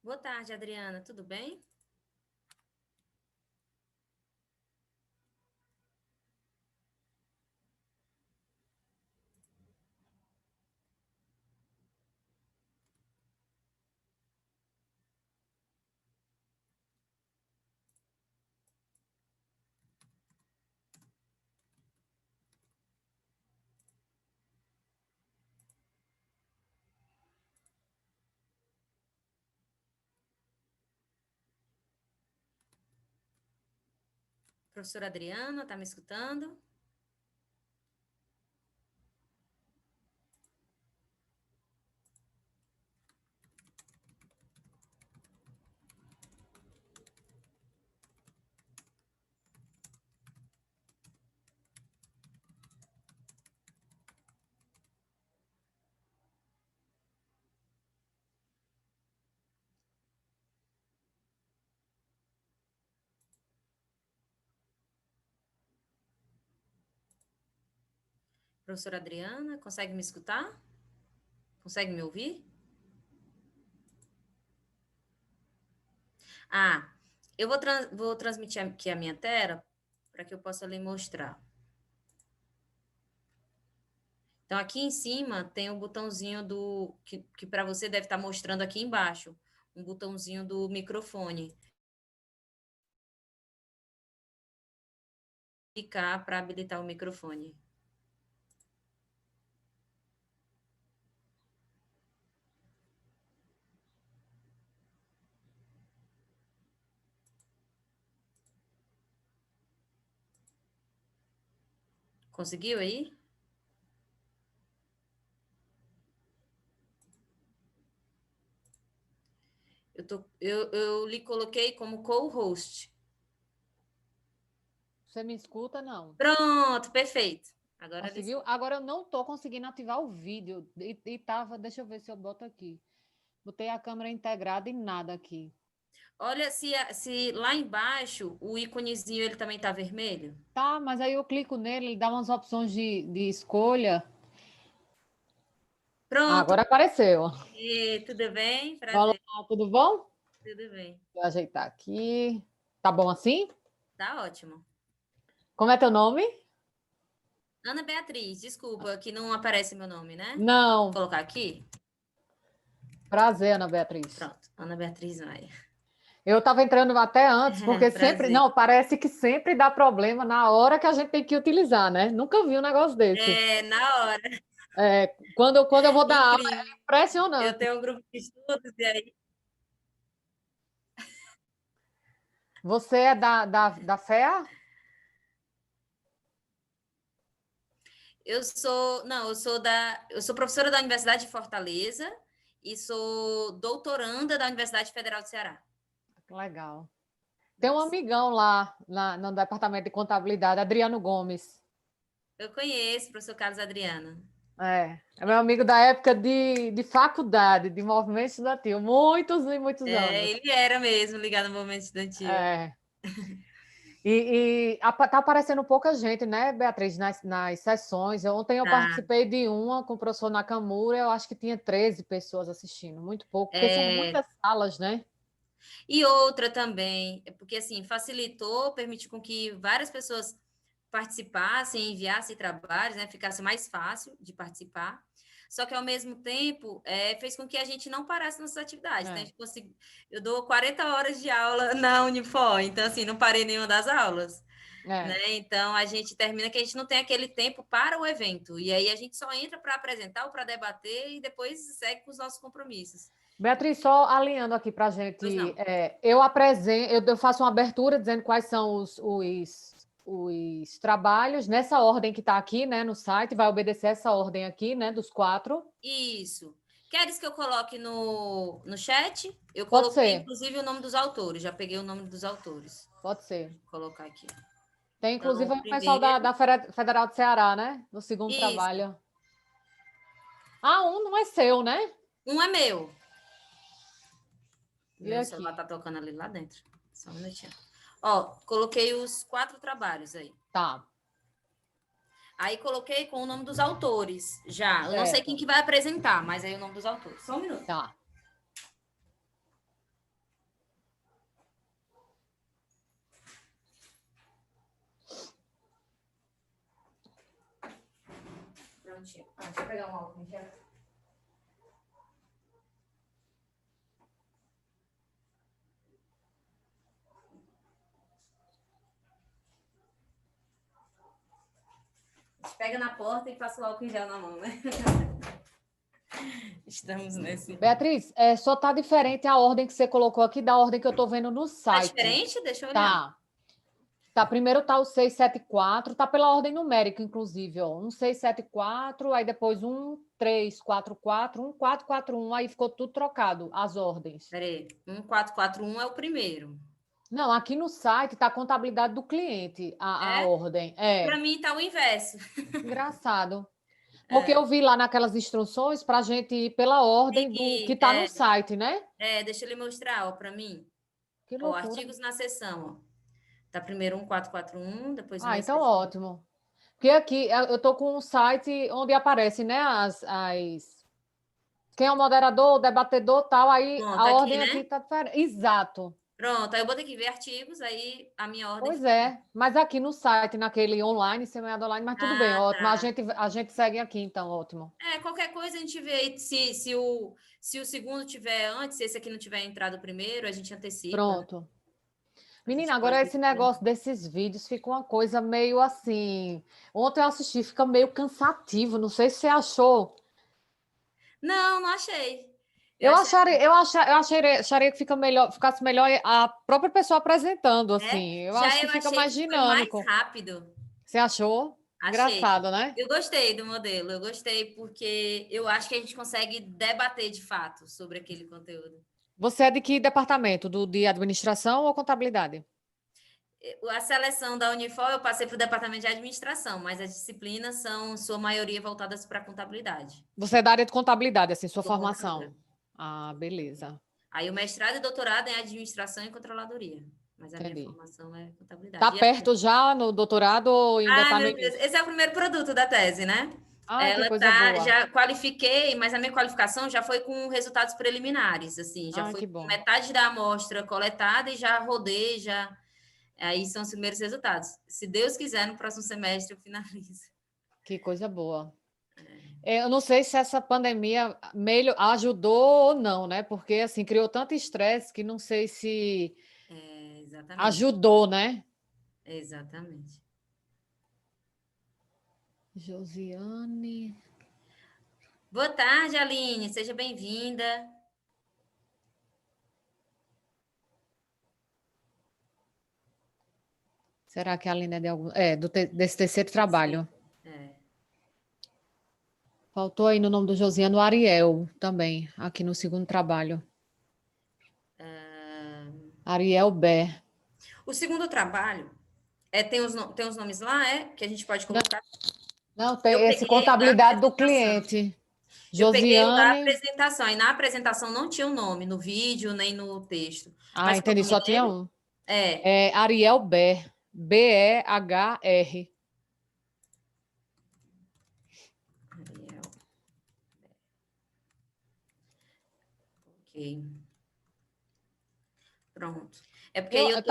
Boa tarde, Adriana. Tudo bem? Professora Adriana, tá me escutando? Professora Adriana, consegue me escutar? Consegue me ouvir? Ah, eu vou transmitir aqui a minha tela para que eu possa lhe mostrar. Então, aqui em cima tem o botãozinho que para você deve estar mostrando aqui embaixo, um botãozinho do microfone. Clicar para habilitar o microfone. Conseguiu aí? Eu lhe coloquei como co-host. Você me escuta? Não. Pronto, perfeito. Agora ele... Conseguiu? Agora eu não estou conseguindo ativar o vídeo. E tava, deixa eu ver se eu boto aqui. Botei a câmera integrada e nada aqui. Olha, se lá embaixo o íconezinho ele também tá vermelho. Tá, mas aí eu clico nele, ele dá umas opções de escolha. Ah, Pronto. agora apareceu. E, tudo bem? Olá, Prazer. tudo bom? Tudo bem. Vou ajeitar aqui. Tá bom assim? Tá ótimo. Como é teu nome? Ana Beatriz, desculpa que não aparece meu nome, né? Vou Não. colocar aqui. Prazer, Ana Beatriz. Pronto, Ana Beatriz Maia. Eu estava entrando até antes, porque sempre. Prazer. Não, parece que sempre dá problema na hora que a gente tem que utilizar, né? Nunca vi um negócio desse. É, na hora. É, quando eu vou dar aula, Incrível. é Eu impressionante. tenho um grupo de estudos e aí Você é da FEA? eu sou professora da Universidade de Fortaleza e sou doutoranda da Universidade Federal do Ceará. Legal. Tem um amigão lá no departamento de contabilidade, Adriano Gomes. Eu conheço o professor Carlos Adriano. É meu amigo da época de faculdade, de movimento estudantil, muitos e muitos É, anos. ele era mesmo ligado ao movimento estudantil. É. Tá aparecendo pouca gente, né, Beatriz, nas sessões. Ontem eu Tá. participei de uma com o professor Nakamura, eu acho que tinha 13 pessoas assistindo, muito pouco, porque são É, muitas salas, né? e outra também, é porque assim, facilitou, permitiu com que várias pessoas participassem, enviassem trabalhos, né, ficasse mais fácil de participar. Só que, ao mesmo tempo, fez com que a gente não parasse nossas atividades. Né? É, Eu dou 40 horas de aula na Unifor, então, assim, não parei nenhuma das aulas. é. Né? Então, a gente termina que a gente não tem aquele tempo para o evento. E aí, a gente só entra para apresentar ou para debater e depois segue com os nossos compromissos. Beatriz, só alinhando aqui para a Pois gente, não. eu apresento, eu faço uma abertura dizendo quais são os trabalhos, nessa ordem que está aqui, né, no site, vai obedecer essa ordem aqui, né, dos 4. Isso. Queres que eu coloque no chat? Eu Pode coloquei, ser, inclusive, o nome dos autores. Já peguei o nome dos autores. pode ser. Vou colocar aqui. Tem Então, inclusive o o pessoal primeiro. da Federal do Ceará, né, no segundo Isso. trabalho. Ah, um não é seu, né? Um é meu. E Meu celular aqui? tá tocando ali lá dentro. Só um minutinho. Ó, coloquei os 4 trabalhos aí. Tá, Aí coloquei com o nome dos autores já. Eu não sei quem certo. que vai apresentar, mas aí o nome dos autores. Só um minuto. Tá. minutinho. Deixa eu pegar um álcool já. A gente pega na porta e passa o álcool em gel na mão, né? Estamos nesse... Beatriz, só tá diferente a ordem que você colocou aqui da ordem que eu tô vendo no site. Tá diferente? Deixa eu olhar. Tá, primeiro tá o 674, tá pela ordem numérica, inclusive, ó. 1674, aí depois 1344, 1441, aí ficou tudo trocado, as ordens. Peraí, 1441 é o primeiro. Não, aqui no site tá a contabilidade do cliente, a ordem. Para mim tá o inverso. Engraçado. Porque eu vi lá naquelas instruções para a gente ir pela ordem do que está no site, né? Deixa ele mostrar, ó, para mim. Que loucura. Artigos na seção, ó. Tá primeiro 1441, depois... então ótimo. Porque aqui eu tô com um site onde aparece, né, quem é o moderador, o debatedor, tal, aí pronto, a ordem né? aqui tá diferente. Exato. Pronto, aí eu botei aqui ver artigos, aí a minha ordem... Pois é, mas aqui no site, naquele online, semeado online, mas tudo bem, ótimo. Tá. A gente segue aqui, então, ótimo. Qualquer coisa a gente vê aí, se o segundo tiver antes, se esse aqui não tiver entrado primeiro, a gente antecipa. Pronto. Menina, agora esse negócio desses vídeos fica uma coisa meio assim. Ontem eu assisti, fica meio cansativo. Não sei se você achou. Não achei. Acharia que ficasse melhor a própria pessoa apresentando, assim. Eu acho que fica mais dinâmico. Mais rápido. Você achou? Achei. Engraçado, né? Eu gostei do modelo, eu gostei porque eu acho que a gente consegue debater de fato sobre aquele conteúdo. Você é de que departamento? De administração ou contabilidade? A seleção da Unifol eu passei para o departamento de administração, mas as disciplinas são, sua maioria, voltadas para a contabilidade. Você é da área de contabilidade, assim, sua Sou formação. contadora. Beleza. Aí o mestrado e doutorado é administração e controladoria. Mas a minha formação é contabilidade. Está perto já no doutorado ou ainda está no início? Esse é o primeiro produto da tese, né? Que coisa boa. Já qualifiquei, mas a minha qualificação já foi com resultados preliminares, assim, já foi com metade da amostra coletada e já rodei, aí são os primeiros resultados. Se Deus quiser, no próximo semestre eu finalizo. Que coisa boa. Eu não sei se essa pandemia ajudou ou não, né? Porque, assim, criou tanto estresse que não sei se ajudou, né? Exatamente. Josiane. Boa tarde, Aline. Seja bem-vinda. Será que a Aline é de algum... desse terceiro trabalho. Faltou aí no nome do Josiano o Ariel também, aqui no segundo trabalho. Ariel Bé. O segundo trabalho tem os nomes lá, que a gente pode colocar? Não, tem esse contabilidade do cliente. Eu peguei a apresentação, e na apresentação não tinha o nome, no vídeo, nem no texto. Mas entendi, só tinha um. É Ariel Ber, B-E-H-R. Ariel. Ok. Pronto. É porque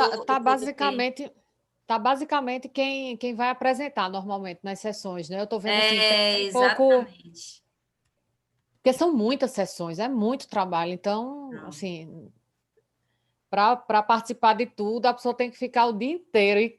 Tá basicamente quem vai apresentar normalmente nas sessões, né? Eu tô vendo assim, exatamente. Porque são muitas sessões, é muito trabalho. Então, assim, para participar de tudo, a pessoa tem que ficar o dia inteiro.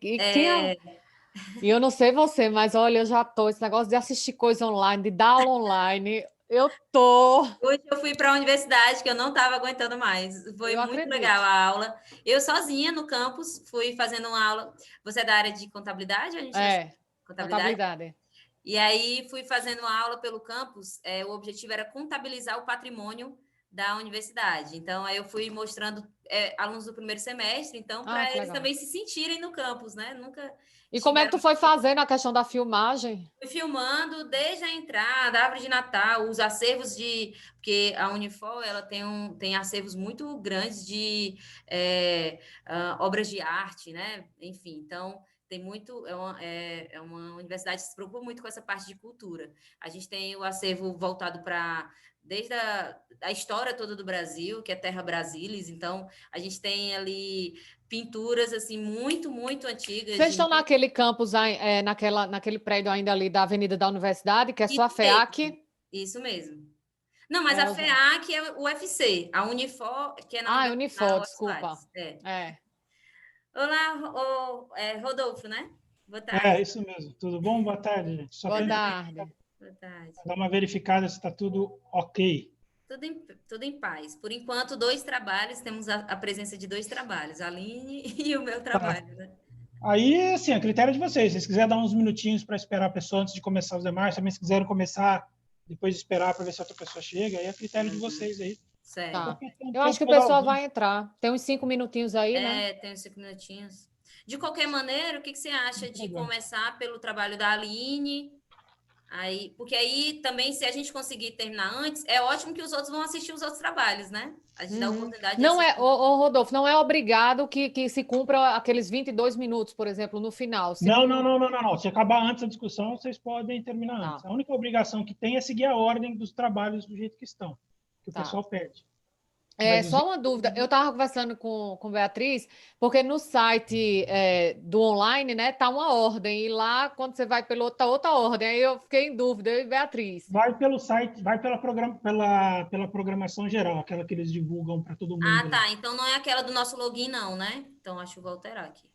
E eu não sei você, mas olha, eu já tô. Esse negócio de assistir coisa online, de dar aula online, eu tô. Hoje eu fui para a universidade, que eu não estava aguentando mais. Foi muito legal a aula. Eu sozinha no campus, fui fazendo uma aula. Você é da área de contabilidade? Contabilidade. E aí fui fazendo uma aula pelo campus, o objetivo era contabilizar o patrimônio da universidade. Então, aí eu fui mostrando alunos do primeiro semestre, então, para eles também se sentirem no campus, né? E como é que tu foi fazendo a questão da filmagem? Fui filmando desde a entrada, a árvore de Natal, os acervos porque a Unifol, ela tem acervos muito grandes de obras de arte, né? Enfim, então... tem muito, é uma universidade que se preocupa muito com essa parte de cultura. A gente tem o acervo voltado para desde a história toda do Brasil, que é Terra Brasilis, então a gente tem ali pinturas assim muito, muito antigas. Vocês estão naquele campus, naquele prédio ainda ali da Avenida da Universidade, que é só a FEAC? Isso mesmo. Não, mas a FEAC é o UFC, a Unifor, que é na Universidade. Unifor, desculpa. Olá, Rodolfo, né? Boa tarde. Isso mesmo. Tudo bom? Boa tarde, gente. Boa tarde. Boa tarde. Dar uma verificada se está tudo ok. Tudo em paz. Por enquanto, 2 trabalhos, temos a presença de 2 trabalhos, a Aline e o meu trabalho, né? Aí, assim, a critério de vocês. Se vocês quiserem dar uns minutinhos para esperar a pessoa antes de começar os demais, também se quiserem começar, depois esperar para ver se a outra pessoa chega, aí é a critério de vocês aí. Certo. Tá. Eu acho que o pessoal vai entrar. Tem uns 5 minutinhos aí, né? Tem uns 5 minutinhos. De qualquer maneira, o que você acha de começar pelo trabalho da Aline? Porque aí também, se a gente conseguir terminar antes, é ótimo que os outros vão assistir os outros trabalhos, né? A gente dá a oportunidade de não assistir. Rodolfo, não é obrigado que se cumpra aqueles 22 minutos, por exemplo, no final. Não. Se acabar antes a discussão, vocês podem terminar antes. A única obrigação que tem é seguir a ordem dos trabalhos do jeito que estão, que o pessoal pede. Só uma dúvida. Eu estava conversando com Beatriz, porque no site do online, né, tá uma ordem, e lá, quando você vai pela outra ordem, aí eu fiquei em dúvida, eu e Beatriz. Vai pelo site, vai pela programação geral, aquela que eles divulgam para todo mundo. Ah, tá. Lá. Então não é aquela do nosso login, não, né? Então acho que vou alterar aqui.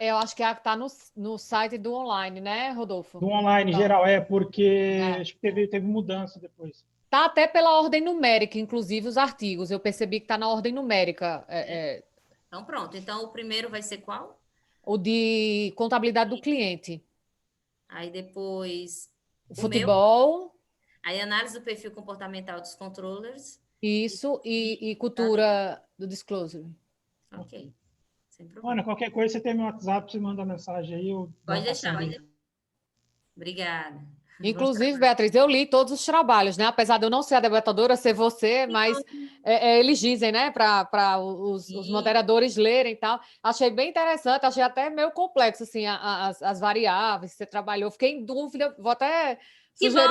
Eu acho que é a que está no site do online, né, Rodolfo? Do online geral, porque acho que teve mudança depois. Tá até pela ordem numérica, inclusive os artigos. Eu percebi que tá na ordem numérica. Então, pronto. Então, o primeiro vai ser qual? O de contabilidade do cliente. Aí, depois... O futebol. Aí, análise do perfil comportamental dos controllers. Isso, e cultura do disclosure. Ok. Sem problema. Ana, qualquer coisa, você tem meu WhatsApp, você manda mensagem aí. Pode deixar. Obrigada. Inclusive, Beatriz, eu li todos os trabalhos, né? Apesar de eu não ser a debatadora, ser você, mas eles dizem, né? Para os moderadores lerem e tal. Achei bem interessante, achei até meio complexo, assim, as variáveis que você trabalhou. Fiquei em dúvida, vou até sugerir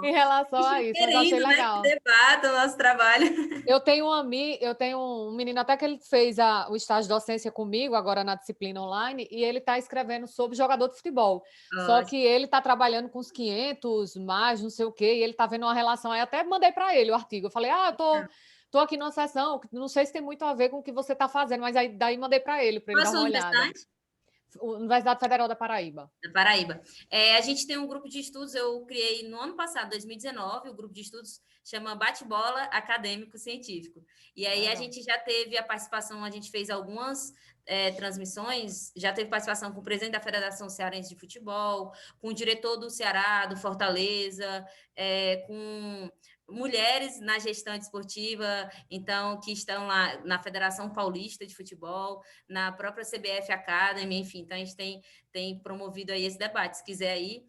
em relação a isso, mas achei legal. Né? Debata o nosso trabalho. Eu tenho um menino até que ele fez o estágio de docência comigo, agora na disciplina online, e ele está escrevendo sobre jogador de futebol. Só que ele está trabalhando com os 500, mais não sei o quê, e ele está vendo uma relação. Aí até mandei para ele o artigo. Eu falei, eu tô aqui numa sessão, não sei se tem muito a ver com o que você está fazendo, mas aí daí mandei para ele dar uma olhada. Universidade Federal da Paraíba. Da Paraíba. A gente tem um grupo de estudos, eu criei no ano passado, 2019, o grupo de estudos chama Bate-Bola Acadêmico Científico. E aí a gente já teve a participação, a gente fez algumas transmissões, já teve participação com o presidente da Federação Cearense de Futebol, com o diretor do Ceará, do Fortaleza, com mulheres na gestão esportiva, então, que estão lá na Federação Paulista de Futebol, na própria CBF Academy, enfim, então a gente tem promovido aí esse debate. Se quiser aí,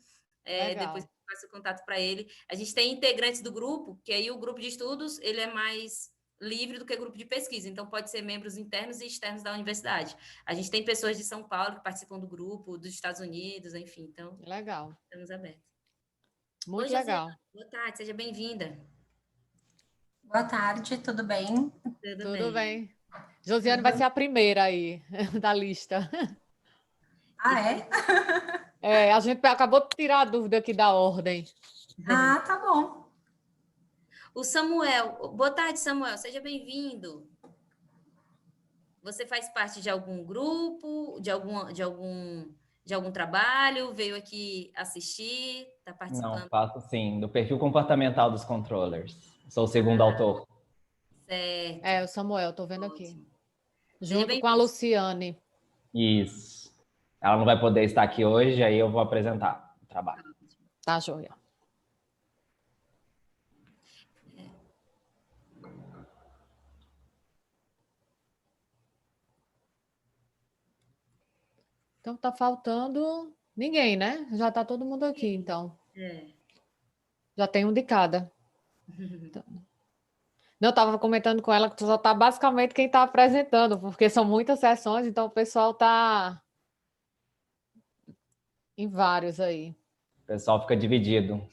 depois eu passo o contato para ele. A gente tem integrantes do grupo, que aí o grupo de estudos, ele é mais livre do que grupo de pesquisa, então pode ser membros internos e externos da universidade. A gente tem pessoas de São Paulo que participam do grupo, dos Estados Unidos, enfim, então... Legal. Estamos abertos. Muito legal. Boa tarde, seja bem-vinda. Boa tarde, tudo bem? Tudo bem. Josiane vai ser a primeira aí da lista. É? A gente acabou de tirar a dúvida aqui da ordem. Tá bom. O Samuel, boa tarde, Samuel, seja bem-vindo. Você faz parte de algum grupo, de algum trabalho, veio aqui assistir, está participando? Não, faço sim, do perfil comportamental dos controllers. Sou o segundo autor. Certo. O Samuel, estou vendo aqui. Junto com a Luciane. Isso. Ela não vai poder estar aqui hoje, aí eu vou apresentar o trabalho. Tá, joia. Então, tá faltando ninguém, né? Já tá todo mundo aqui, então. Já tem um de cada. Então... Não, eu estava comentando com ela que só está basicamente quem está apresentando, porque são muitas sessões, então o pessoal está em vários aí. O pessoal fica dividido.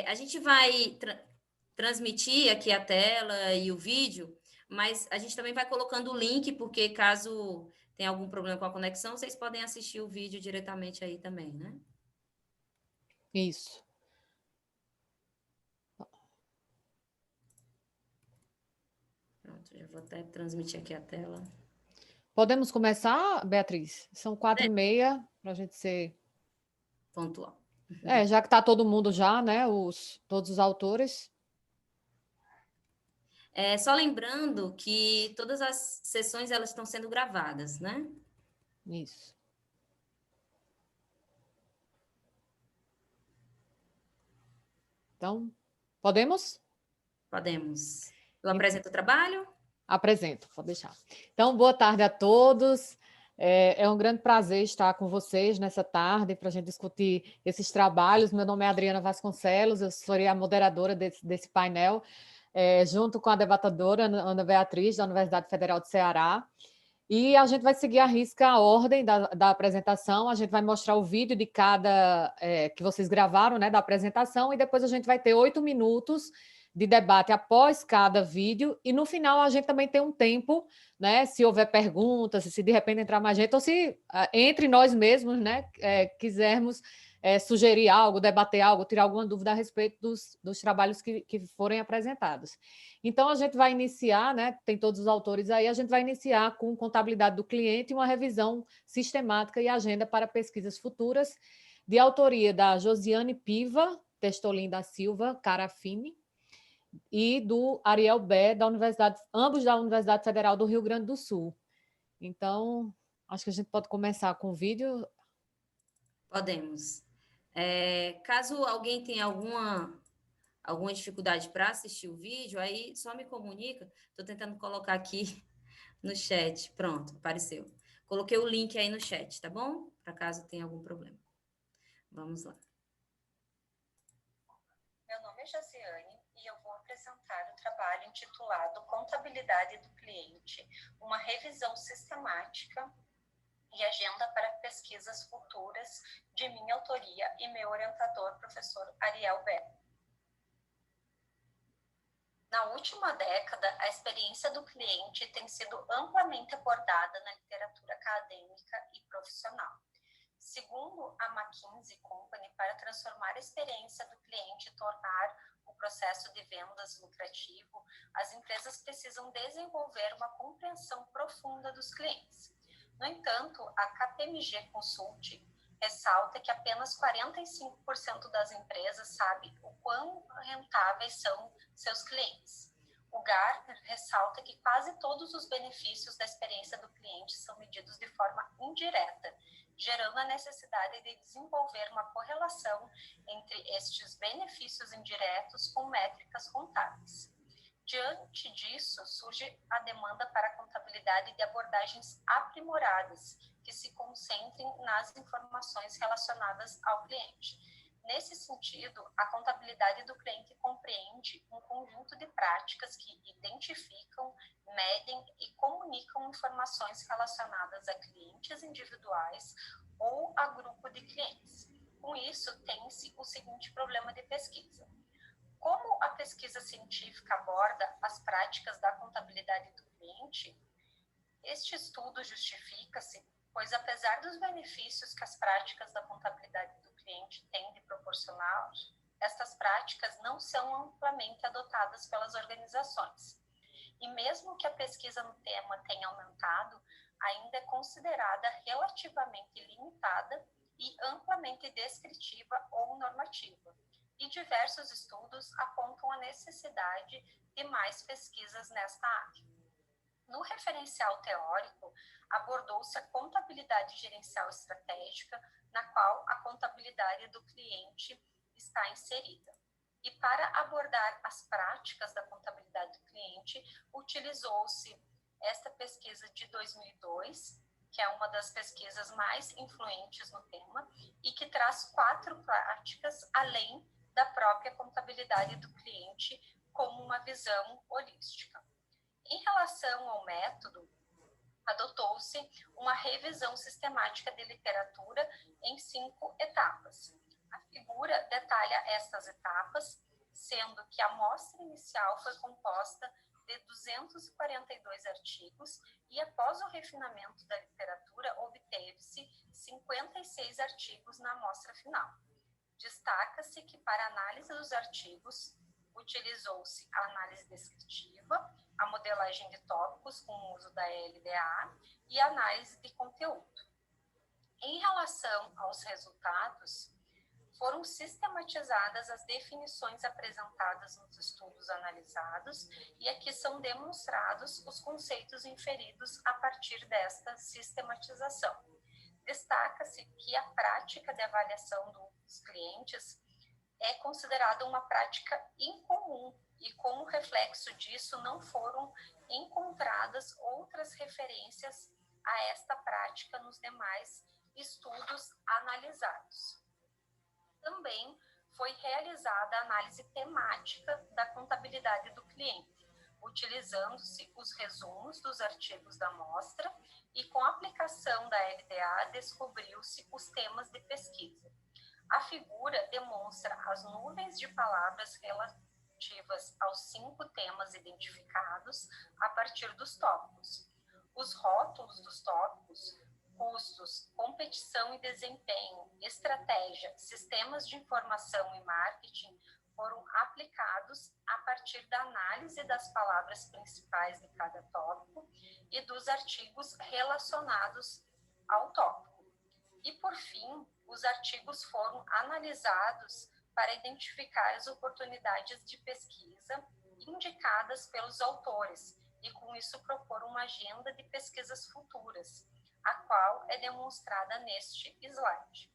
A gente vai transmitir aqui a tela e o vídeo, mas a gente também vai colocando o link, porque caso tenha algum problema com a conexão, vocês podem assistir o vídeo diretamente aí também, né? Isso. Pronto, já vou até transmitir aqui a tela. Podemos começar, Beatriz? São 4h30, para a gente ser... Pontual. Já que está todo mundo já, né? Todos os autores. Só lembrando que todas as sessões elas estão sendo gravadas, né? Isso. Então, podemos? Podemos. Eu apresento o trabalho? Apresento, pode deixar. Então, boa tarde a todos. É um grande prazer estar com vocês nessa tarde para a gente discutir esses trabalhos. Meu nome é Adriana Vasconcelos, eu sou a moderadora desse painel, junto com a debatedora Ana Beatriz, da Universidade Federal de Ceará. E a gente vai seguir à risca a ordem da apresentação, a gente vai mostrar o vídeo de cada que vocês gravaram, né, da apresentação, e depois a gente vai ter 8 minutos de debate após cada vídeo, e no final a gente também tem um tempo, né, se houver perguntas, se de repente entrar mais gente, ou se entre nós mesmos, né, quisermos sugerir algo, debater algo, tirar alguma dúvida a respeito dos trabalhos que forem apresentados. Então, a gente vai iniciar, né, tem todos os autores aí, a gente vai iniciar com contabilidade do cliente e uma revisão sistemática e agenda para pesquisas futuras, de autoria da Josiane Piva, Testolin da Silva, Carafini, e do Ariel Bé, ambos da Universidade Federal do Rio Grande do Sul. Então, acho que a gente pode começar com o vídeo. Podemos. Caso alguém tenha alguma dificuldade para assistir o vídeo, aí só me comunica. Estou tentando colocar aqui no chat. Pronto, apareceu. Coloquei o link aí no chat, tá bom? Para caso tenha algum problema. Vamos lá. Meu nome é Josiane e eu vou apresentar o trabalho intitulado Contabilidade do Cliente, uma revisão sistemática e agenda para pesquisas futuras, de minha autoria e meu orientador, professor Ariel Bé. Na última década, a experiência do cliente tem sido amplamente abordada na literatura acadêmica e profissional. Segundo a McKinsey Company, para transformar a experiência do cliente e tornar o processo de vendas lucrativo, as empresas precisam desenvolver uma compreensão profunda dos clientes. No entanto, a KPMG Consult ressalta que apenas 45% das empresas sabem o quão rentáveis são seus clientes. O Gartner ressalta que quase todos os benefícios da experiência do cliente são medidos de forma indireta, gerando a necessidade de desenvolver uma correlação entre estes benefícios indiretos com métricas contábeis. Diante disso, surge a demanda para a contabilidade de abordagens aprimoradas, que se concentrem nas informações relacionadas ao cliente. Nesse sentido, a contabilidade do cliente compreende um conjunto de práticas que identificam, medem e comunicam informações relacionadas a clientes individuais ou a grupo de clientes. Com isso, tem-se o seguinte problema de pesquisa. Como a pesquisa científica aborda as práticas da contabilidade do cliente, este estudo justifica-se, pois apesar dos benefícios que as práticas da contabilidade do cliente têm de proporcionar, estas práticas não são amplamente adotadas pelas organizações. E mesmo que a pesquisa no tema tenha aumentado, ainda é considerada relativamente limitada e amplamente descritiva ou normativa. E diversos estudos apontam a necessidade de mais pesquisas nesta área. No referencial teórico, abordou-se a contabilidade gerencial estratégica, na qual a contabilidade do cliente está inserida. E para abordar as práticas da contabilidade do cliente, utilizou-se esta pesquisa de 2002, que é uma das pesquisas mais influentes no tema, e que traz 4 práticas além da própria contabilidade do cliente como uma visão holística. Em relação ao método, adotou-se uma revisão sistemática de literatura em 5 etapas. A figura detalha estas etapas, sendo que a amostra inicial foi composta de 242 artigos e, após o refinamento da literatura, obteve-se 56 artigos na amostra final. Destaca-se que, para análise dos artigos, utilizou-se a análise descritiva, a modelagem de tópicos com o uso da LDA e a análise de conteúdo. Em relação aos resultados, foram sistematizadas as definições apresentadas nos estudos analisados e aqui são demonstrados os conceitos inferidos a partir desta sistematização. Destaca-se que a prática de avaliação dos clientes é considerada uma prática incomum e, como reflexo disso, não foram encontradas outras referências a esta prática nos demais estudos analisados. Também foi realizada a análise temática da contabilidade do cliente, utilizando-se os resumos dos artigos da amostra e, com a aplicação da LDA, descobriu-se os temas de pesquisa. A figura demonstra as nuvens de palavras relativas aos 5 temas identificados a partir dos tópicos. Os rótulos dos tópicos: custos, competição e desempenho, estratégia, sistemas de informação e marketing, foram aplicados a partir da análise das palavras principais de cada tópico e dos artigos relacionados ao tópico. E, por fim, os artigos foram analisados para identificar as oportunidades de pesquisa indicadas pelos autores e, com isso, propor uma agenda de pesquisas futuras, a qual é demonstrada neste slide.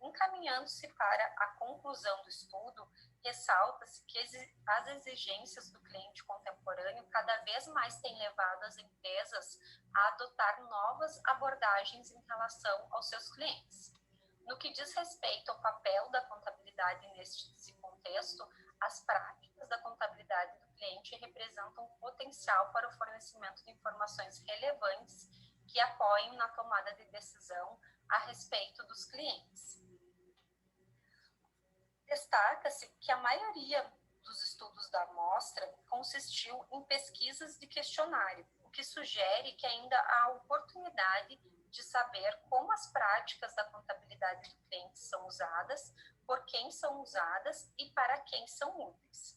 Encaminhando-se para a conclusão do estudo, ressalta-se que as exigências do cliente contemporâneo cada vez mais têm levado as empresas a adotar novas abordagens em relação aos seus clientes. No que diz respeito ao papel da contabilidade neste contexto, as práticas da contabilidade do cliente representam um potencial para o fornecimento de informações relevantes que apoiem na tomada de decisão a respeito dos clientes. Destaca-se que a maioria dos estudos da amostra consistiu em pesquisas de questionário, o que sugere que ainda há oportunidade de saber como as práticas da contabilidade do cliente são usadas, por quem são usadas e para quem são úteis.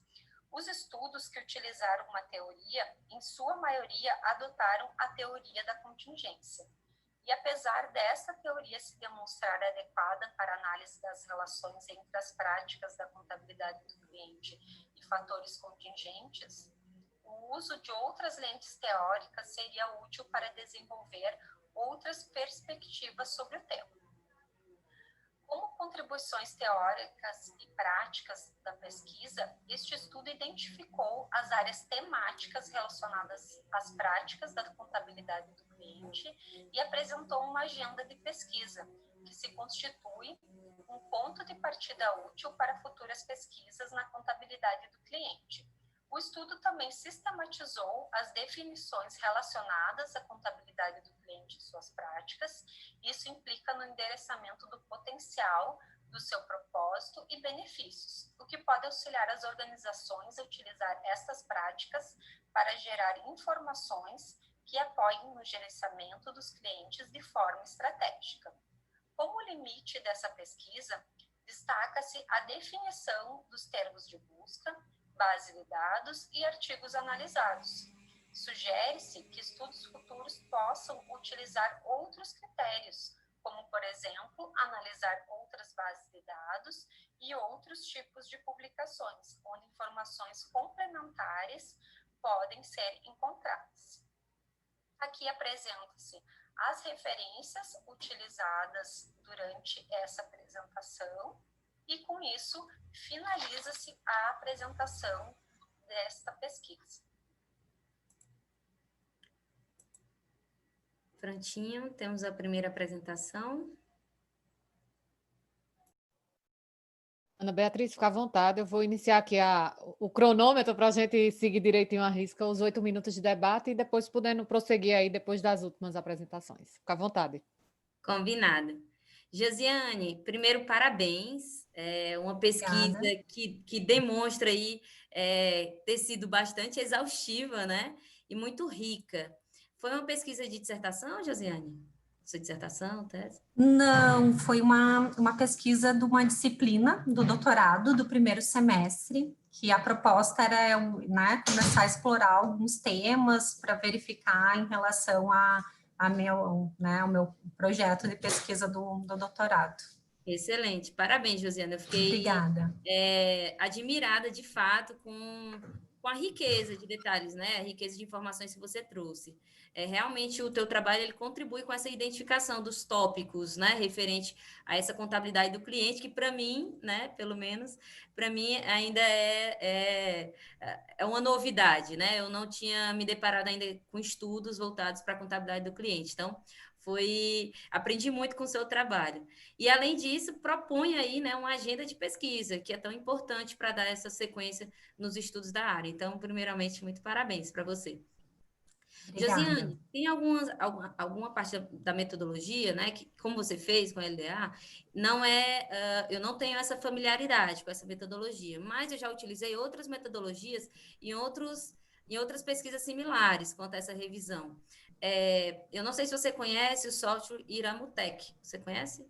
Os estudos que utilizaram uma teoria, em sua maioria, adotaram a teoria da contingência. E apesar dessa teoria se demonstrar adequada para análise das relações entre as práticas da contabilidade do cliente e fatores contingentes, o uso de outras lentes teóricas seria útil para desenvolver outras perspectivas sobre o tema. Como contribuições teóricas e práticas da pesquisa, este estudo identificou as áreas temáticas relacionadas às práticas da contabilidade do cliente e apresentou uma agenda de pesquisa, que se constitui um ponto de partida útil para futuras pesquisas na contabilidade do cliente. O estudo também sistematizou as definições relacionadas à contabilidade do cliente e suas práticas. Isso implica no endereçamento do potencial, do seu propósito e benefícios, o que pode auxiliar as organizações a utilizar estas práticas para gerar informações que apoiem no gerenciamento dos clientes de forma estratégica. Como limite dessa pesquisa, destaca-se a definição dos termos de busca, base de dados e artigos analisados. Sugere-se que estudos futuros possam utilizar outros critérios, como, por exemplo, analisar outras bases de dados e outros tipos de publicações, onde informações complementares podem ser encontradas. Aqui apresenta-se as referências utilizadas durante essa apresentação e, com isso, finaliza-se a apresentação desta pesquisa. Prontinho, temos a primeira apresentação. Ana Beatriz, fica à vontade. Eu vou iniciar aqui o cronômetro para a gente seguir direitinho a risca os 8 minutos de debate e depois podendo prosseguir aí depois das últimas apresentações. Fica à vontade. Combinado. Josiane, primeiro, parabéns. É uma pesquisa Obrigada. que demonstra aí ter sido bastante exaustiva, né? E muito rica. Foi uma pesquisa de dissertação, Josiane? Sua dissertação, tese? Não, foi uma pesquisa de uma disciplina do doutorado do primeiro semestre, que a proposta era, né, começar a explorar alguns temas para verificar em relação ao meu projeto de pesquisa do doutorado. Excelente, parabéns, Josiane. Eu fiquei Obrigada. admirada, de fato, com a riqueza de detalhes, né? A riqueza de informações que você trouxe. Realmente, o teu trabalho ele contribui com essa identificação dos tópicos, né? Referente a essa contabilidade do cliente, que para mim, né? Pelo menos, para mim ainda é uma novidade, né? Eu não tinha me deparado ainda com estudos voltados para a contabilidade do cliente. Então, aprendi muito com o seu trabalho. E, além disso, propõe aí, né, uma agenda de pesquisa, que é tão importante para dar essa sequência nos estudos da área. Então, primeiramente, muito parabéns para você. Obrigada. Josiane, tem alguma parte da metodologia, né, que, como você fez com a LDA, eu não tenho essa familiaridade com essa metodologia, mas eu já utilizei outras metodologias em outras pesquisas similares quanto a essa revisão. Eu não sei se você conhece o software Iramutec. Você conhece?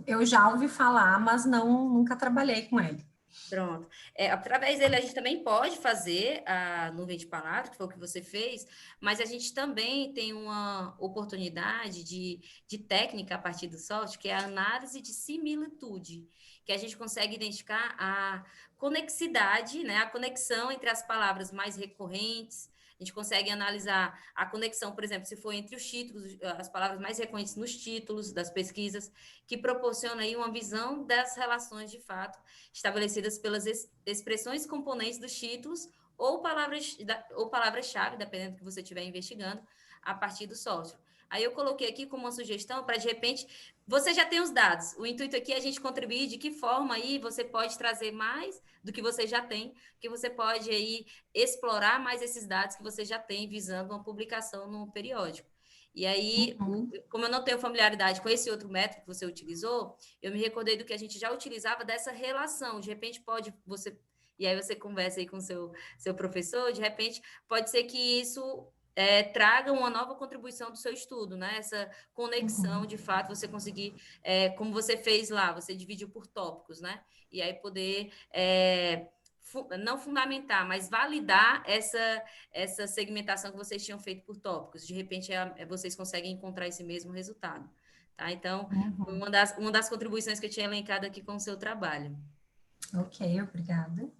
Eu já ouvi falar, mas nunca trabalhei com ele. Pronto. Através dele, a gente também pode fazer a nuvem de palavras, que foi o que você fez, mas a gente também tem uma oportunidade de técnica a partir do software, que é a análise de similitude, que a gente consegue identificar a conexidade, né, a conexão entre as palavras mais recorrentes. A gente consegue analisar a conexão, por exemplo, se for entre os títulos, as palavras mais recorrentes nos títulos das pesquisas, que proporciona aí uma visão das relações de fato estabelecidas pelas expressões componentes dos títulos ou palavras-chave, dependendo do que você estiver investigando, a partir do software. Aí eu coloquei aqui como uma sugestão para, de repente, você já tem os dados. O intuito aqui é a gente contribuir de que forma aí você pode trazer mais do que você já tem, que você pode aí explorar mais esses dados que você já tem, visando uma publicação no periódico. E aí, como eu não tenho familiaridade com esse outro método que você utilizou, eu me recordei do que a gente já utilizava dessa relação. De repente, e aí você conversa aí com seu professor, de repente, pode ser que isso traga uma nova contribuição do seu estudo, né? Essa conexão, de fato, você conseguir, como você fez lá, você dividiu por tópicos, né? E aí poder não fundamentar, mas validar essa segmentação que vocês tinham feito por tópicos. De repente, vocês conseguem encontrar esse mesmo resultado. Tá? Então, uma das contribuições que eu tinha elencado aqui com o seu trabalho. Ok, obrigada.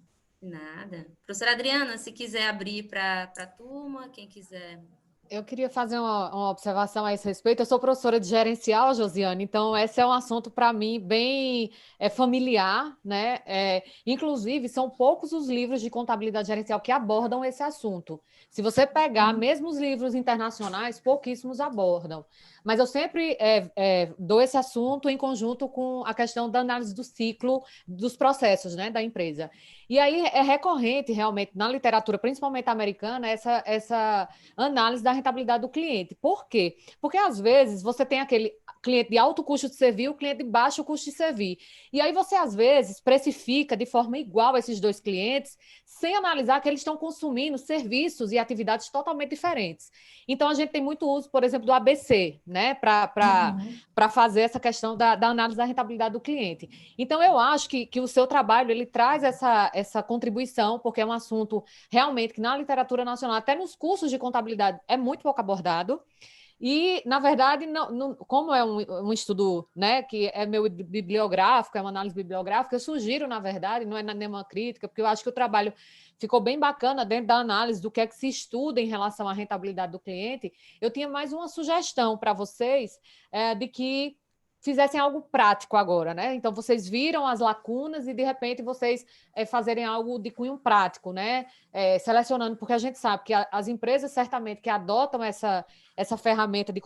Nada. Professora Adriana, se quiser abrir para a turma, quem quiser... Eu queria fazer uma observação a esse respeito. Eu sou professora de gerencial, Josiane, então esse é um assunto para mim bem familiar, né? Inclusive, são poucos os livros de contabilidade gerencial que abordam esse assunto. Se você pegar mesmo os livros internacionais, pouquíssimos abordam. Mas eu sempre dou esse assunto em conjunto com a questão da análise do ciclo dos processos, né, da empresa. E aí é recorrente, realmente, na literatura, principalmente americana, essa análise da rentabilidade do cliente. Por quê? Porque, às vezes, você tem aquele cliente de alto custo de servir e o cliente de baixo custo de servir. E aí você, às vezes, precifica de forma igual esses dois clientes, sem analisar que eles estão consumindo serviços e atividades totalmente diferentes. Então, a gente tem muito uso, por exemplo, do ABC, né, para fazer essa questão da análise da rentabilidade do cliente. Então, eu acho que o seu trabalho ele traz essa contribuição, porque é um assunto realmente que na literatura nacional, até nos cursos de contabilidade, é muito pouco abordado. E, na verdade, como é um estudo, né, que é meu bibliográfico, é uma análise bibliográfica, eu sugiro, na verdade, não é nenhuma crítica, porque eu acho que o trabalho ficou bem bacana dentro da análise do que é que se estuda em relação à rentabilidade do cliente. Eu tinha mais uma sugestão para vocês de que fizessem algo prático agora, né? Então, vocês viram as lacunas e, de repente, vocês fazerem algo de cunho prático, né? Selecionando, porque a gente sabe que as empresas, certamente, que adotam essa ferramenta de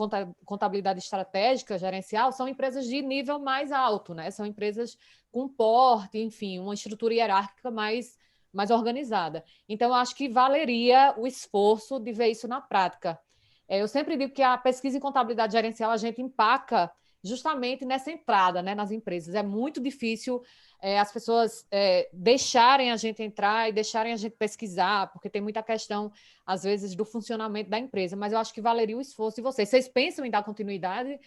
contabilidade estratégica, gerencial, são empresas de nível mais alto, né? São empresas com porte, enfim, uma estrutura hierárquica mais organizada. Então, eu acho que valeria o esforço de ver isso na prática. Eu sempre digo que a pesquisa em contabilidade gerencial, a gente empaca justamente nessa entrada, né, nas empresas. É muito difícil as pessoas deixarem a gente entrar e deixarem a gente pesquisar, porque tem muita questão, às vezes, do funcionamento da empresa, mas eu acho que valeria o esforço de vocês. Vocês pensam em dar continuidade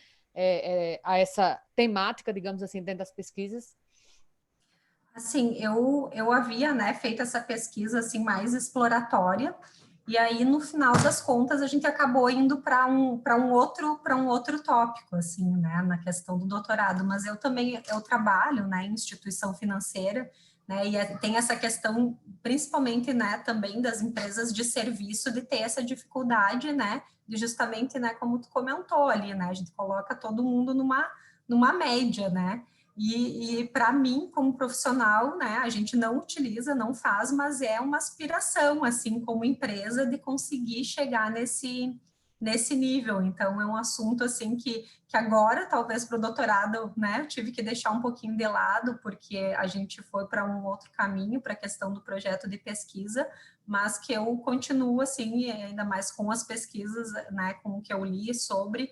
a essa temática, digamos assim, dentro das pesquisas? Assim, eu havia, né, feito essa pesquisa, assim, mais exploratória, e aí, no final das contas, a gente acabou indo para um outro tópico, assim, né, na questão do doutorado, mas eu trabalho, né, em instituição financeira, né, e tem essa questão, principalmente, né, também das empresas de serviço, de ter essa dificuldade, né, de justamente, né, como tu comentou ali, né, a gente coloca todo mundo numa média, né, e para mim, como profissional, né, a gente não utiliza, não faz, mas é uma aspiração, assim, como empresa, de conseguir chegar nesse nível. Então, é um assunto, assim, que agora, talvez para o doutorado, né, eu tive que deixar um pouquinho de lado, porque a gente foi para um outro caminho, para a questão do projeto de pesquisa, mas que eu continuo, assim, ainda mais com as pesquisas, né, com o que eu li sobre,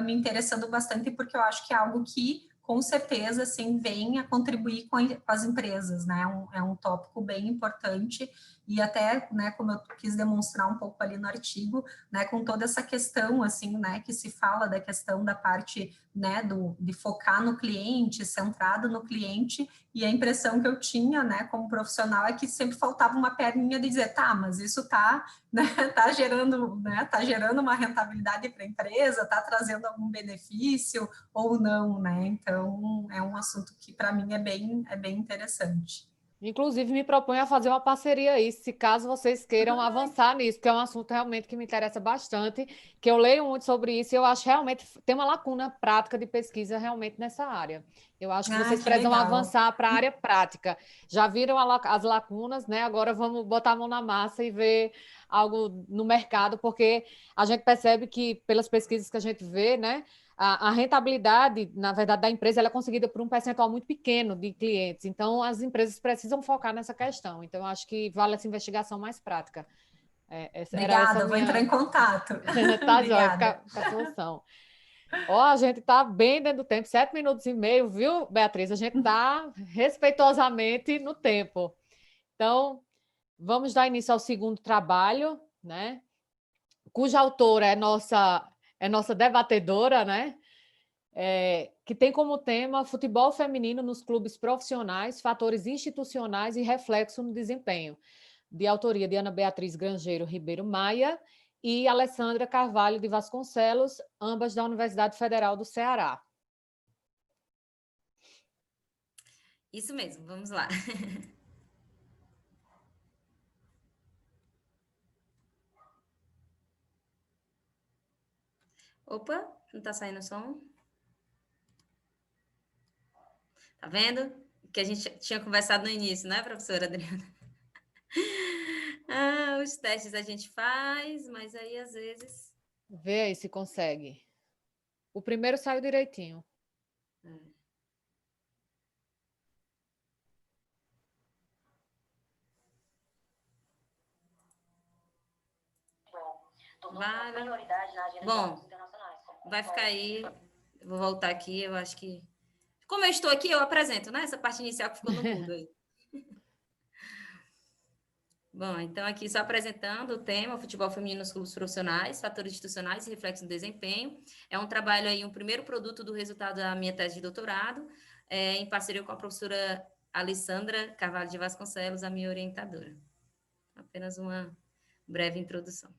me interessando bastante, porque eu acho que é algo que com certeza, assim, vem a contribuir com as empresas, né? É um tópico bem importante e até, né, como eu quis demonstrar um pouco ali no artigo, né, com toda essa questão, assim, né, que se fala da questão da parte, né, de focar no cliente, centrado no cliente, e a impressão que eu tinha, né, como profissional é que sempre faltava uma perninha de dizer, tá, mas isso tá, né, tá gerando uma rentabilidade para a empresa, tá trazendo algum benefício, ou não, né? Então, é um assunto que, para mim, é bem interessante. Inclusive, me proponho a fazer uma parceria aí, se caso vocês queiram avançar nisso, porque é um assunto realmente que me interessa bastante, que eu leio muito sobre isso e eu acho realmente tem uma lacuna prática de pesquisa realmente nessa área. Eu acho que vocês Que precisam legal. avançar para a área prática. Já viram as lacunas, né? Agora vamos botar a mão na massa e ver algo no mercado, porque a gente percebe que, pelas pesquisas que a gente vê, né? A rentabilidade, na verdade, da empresa ela é conseguida por um percentual muito pequeno de clientes. Então, as empresas precisam focar nessa questão. Então, eu acho que vale essa investigação mais prática. Era essa Obrigada, vou entrar em minha... contato. Tá, joia, Obrigada. fica a solução. Ó, a gente está bem dentro do tempo, 7 minutos e meio, viu, Beatriz? A gente está respeitosamente no tempo. Então, vamos dar início ao segundo trabalho, né? Cuja autora é nossa debatedora, né? Que tem como tema futebol feminino nos clubes profissionais, fatores institucionais e reflexo no desempenho, de autoria de Ana Beatriz Grangeiro Ribeiro Maia e Alessandra Carvalho de Vasconcelos, ambas da Universidade Federal do Ceará. Isso mesmo, vamos lá. Opa, não está saindo o som? Tá vendo? Que a gente tinha conversado no início, né, professora Adriana? Os testes a gente faz, mas aí às vezes... Vê aí se consegue. O primeiro saiu direitinho. Bom, vai ficar aí. Vou voltar aqui, eu acho que... Como eu estou aqui, eu apresento, né? Essa parte inicial que ficou no mudo aí. Bom, então aqui só apresentando o tema, futebol feminino nos clubes profissionais, fatores institucionais e reflexo no desempenho. É um trabalho aí, um primeiro produto do resultado da minha tese de doutorado, em parceria com a professora Alessandra Carvalho de Vasconcelos, a minha orientadora. Apenas uma breve introdução.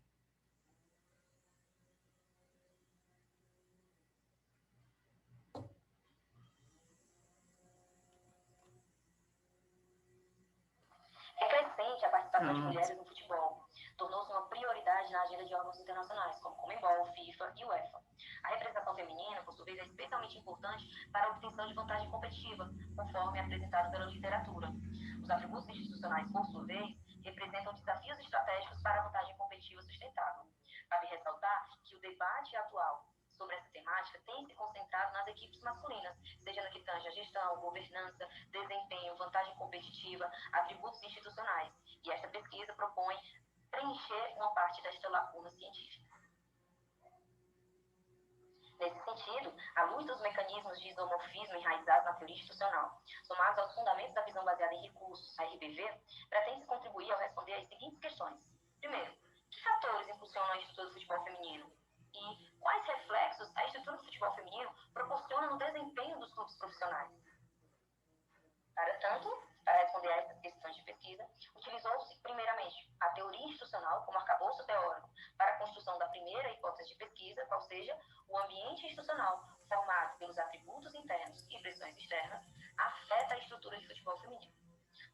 É crescente a participação de mulheres no futebol. Tornou-se uma prioridade na agenda de órgãos internacionais, como Conmebol, FIFA e UEFA. A representação feminina, por sua vez, é especialmente importante para a obtenção de vantagem competitiva, conforme apresentado pela literatura. Os atributos institucionais, por sua vez, representam desafios estratégicos para a vantagem competitiva sustentável. Cabe ressaltar que o debate atual sobre essa temática tem se concentrado nas equipes masculinas, seja no que tange a gestão, governança, desempenho, vantagem competitiva, atributos institucionais. E esta pesquisa propõe preencher uma parte desta lacuna científica. Nesse sentido, À luz dos mecanismos de isomorfismo enraizados na teoria institucional, somados aos fundamentos da visão baseada em recursos, a RBV, pretende contribuir ao responder às seguintes questões. Primeiro, que fatores impulsionam a estrutura do futebol feminino? E quais reflexos a estrutura do futebol feminino proporciona no desempenho dos clubes profissionais? Para tanto, para responder a essas questões de pesquisa, utilizou-se, primeiramente, a teoria institucional como arcabouço teórico para a construção da primeira hipótese de pesquisa, qual seja, o ambiente institucional formado pelos atributos internos e pressões externas, afeta a estrutura de futebol feminino.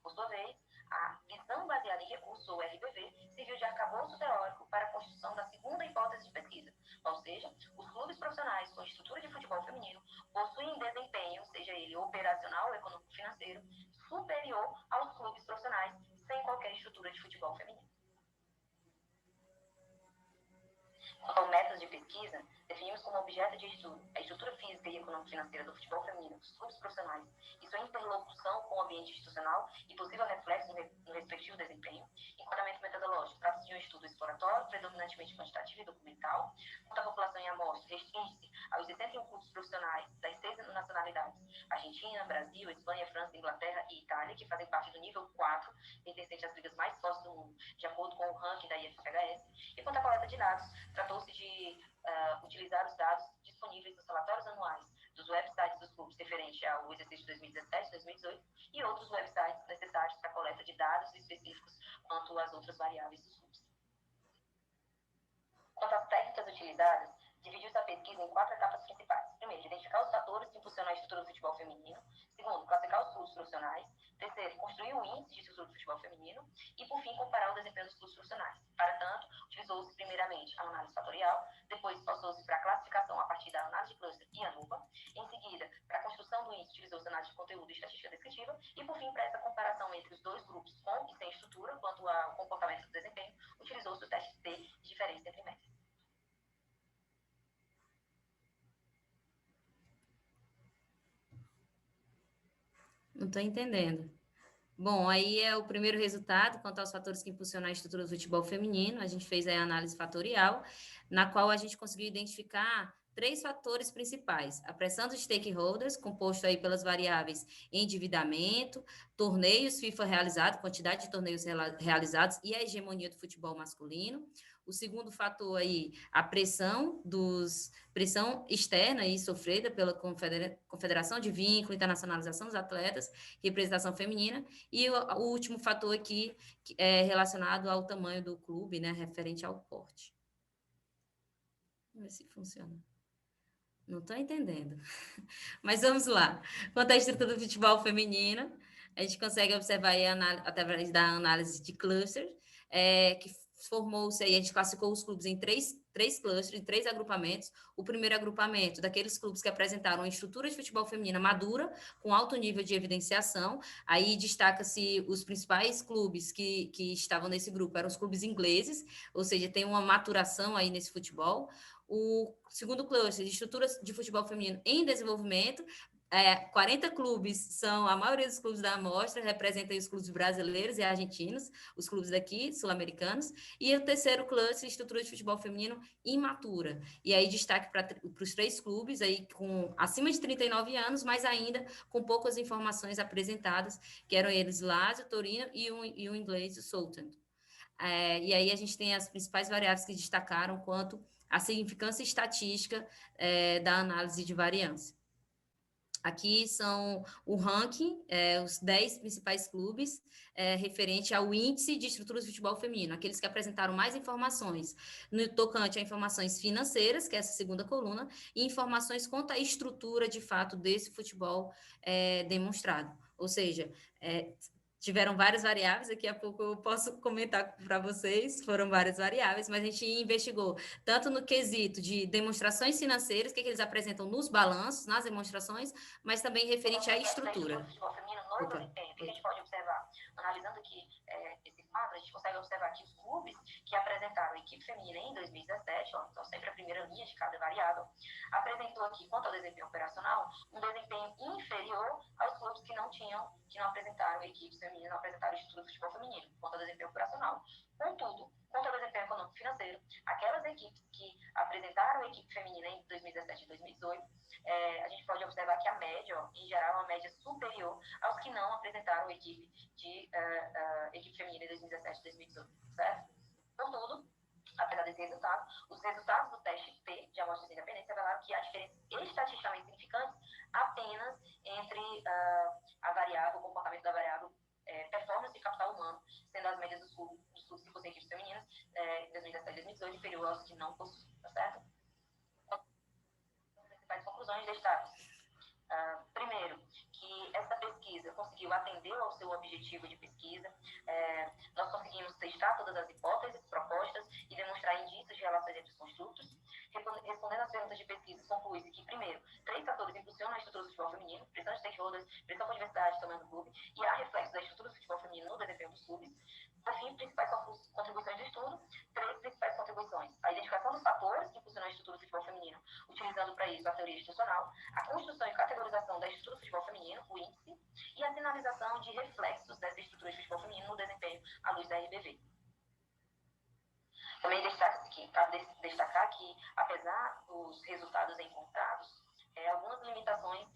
Por sua vez, a visão baseada em recursos, ou RBV, serviu de arcabouço teórico para a construção da segunda hipótese de pesquisa, ou seja, os clubes profissionais com estrutura de futebol feminino possuem desempenho, seja ele operacional ou econômico-financeiro, superior aos clubes profissionais sem qualquer estrutura de futebol feminino. Quanto ao método de pesquisa, definimos como objeto de estudo a estrutura física e econômico-financeira do futebol feminino dos clubes profissionais e sua interlocução com o ambiente institucional e possível reflexo no respectivo desempenho. Enquadramento metodológico, trata-se de um estudo exploratório, predominantemente quantitativo e documental. Quanto à população em amostra, restringe-se aos 61 clubes profissionais das 6 nacionalidades: Argentina, Brasil, Espanha, França, Inglaterra e Itália, que fazem parte do nível 4, pertencente às ligas mais fortes do mundo, de acordo com o ranking da IFHS. E quanto à coleta de dados, tratou-se de utilizar os dados disponíveis nos relatórios anuais dos websites dos clubes referente ao exercício 2017 2018 e outros websites necessários para a coleta de dados específicos quanto às outras variáveis dos clubes. Quanto às técnicas utilizadas, dividiu-se a pesquisa em 4 etapas principais. Primeiro, identificar os fatores que impulsionam a estrutura do futebol feminino. Segundo, classificar os clubes profissionais. Terceiro, construir o índice de estrutura do futebol feminino. E, por fim, comparar o desempenho dos clubes profissionais. Para tanto, utilizou-se primeiramente a análise fatorial, depois passou-se para a classificação a partir da análise de cluster e ANUPA. Em seguida, para a construção do índice, utilizou-se a análise de conteúdo e estatística descritiva. E, por fim, para essa comparação entre os dois grupos com e sem estrutura, quanto ao comportamento do desempenho, utilizou-se o teste T de diferença entre médias. Não estou entendendo. Bom, aí é o primeiro resultado, quanto aos fatores que impulsionam a estrutura do futebol feminino. A gente fez a análise fatorial, na qual a gente conseguiu identificar 3 fatores principais: a pressão dos stakeholders, composto aí pelas variáveis endividamento, torneios FIFA realizados, quantidade de torneios realizados e a hegemonia do futebol masculino. O segundo fator aí, a pressão externa aí sofrida pela Confederação de Vínculo, internacionalização dos atletas, representação feminina. E o último fator aqui é relacionado ao tamanho do clube, né, referente ao porte. Vamos ver se funciona. Não estou entendendo. Mas vamos lá. Quanto à estrutura do futebol feminino, a gente consegue observar aí através da análise de cluster, que formou-se aí, a gente classificou os clubes em três clusters, em 3 agrupamentos. O primeiro agrupamento, daqueles clubes que apresentaram uma estrutura de futebol feminina madura, com alto nível de evidenciação. Aí destaca-se os principais clubes que estavam nesse grupo, eram os clubes ingleses, ou seja, tem uma maturação aí nesse futebol. O segundo cluster de estruturas de futebol feminino em desenvolvimento, 40 clubes são, a maioria dos clubes da amostra representam os clubes brasileiros e argentinos, os clubes daqui, sul-americanos, e o terceiro cluster, estrutura de futebol feminino imatura. E aí destaque para os 3 clubes, aí com acima de 39 anos, mas ainda com poucas informações apresentadas, que eram eles Lazio, Torino e o inglês, o Southampton. E aí a gente tem as principais variáveis que destacaram quanto à significância estatística da análise de variância. Aqui são o ranking, os 10 principais clubes, referente ao índice de estrutura de futebol feminino, aqueles que apresentaram mais informações no tocante a informações financeiras, que é essa segunda coluna, e informações quanto à estrutura, de fato, desse futebol demonstrado. Ou seja, tiveram várias variáveis, daqui a pouco eu posso comentar para vocês, foram várias variáveis, mas a gente investigou tanto no quesito de demonstrações financeiras, que eles apresentam nos balanços, nas demonstrações, mas também referente à estrutura. O futebol feminino no desempenho, o que a gente pode observar? Analisando aqui esse quadro, a gente consegue observar que os clubes que apresentaram a equipe feminina em 2017, então sempre a primeira linha de cada variável, apresentou aqui, quanto ao desempenho operacional, um desempenho inferior aos clubes que não apresentaram equipes femininas, não apresentaram estrutura de futebol feminino, quanto ao desempenho operacional. Contudo, quanto ao desempenho econômico-financeiro, aquelas equipes que apresentaram a equipe feminina em 2017 e 2018 média, ó, em geral, uma média superior aos que não apresentaram equipe feminina em 2017 e 2018, certo? Contudo, apesar desse resultado, os resultados do teste P de amostras de independência revelaram que há diferenças estatisticamente significantes apenas entre a variável, o comportamento da variável performance de capital humano, sendo as médias dos estudos que possuem equipes femininas em 2017 e 2018 inferior aos que não possuem, tá certo? As principais conclusões destacadas. Primeiro, que essa pesquisa conseguiu atender ao seu objetivo de pesquisa. Nós conseguimos testar todas as hipóteses propostas e demonstrar indícios de relações entre os construtos. Respondendo às perguntas de pesquisa, conclui-se que, primeiro, 3 fatores impulsionam a estrutura do futebol feminino: pressão de stakeholders, pressão por diversidade, tamanho do clube, e há reflexos da estrutura do futebol feminino no desempenho dos clubes. Por fim, principais contribuições do estudo: 3 principais contribuições: a identificação dos fatores que impulsionam a estrutura do futebol feminino, utilizando para isso a teoria institucional, a construção e categorização da estrutura do futebol feminino, o índice, e a sinalização de reflexos dessa estrutura de futebol feminino no desempenho à luz da RBV. Também cabe destacar que, apesar dos resultados encontrados, algumas limitações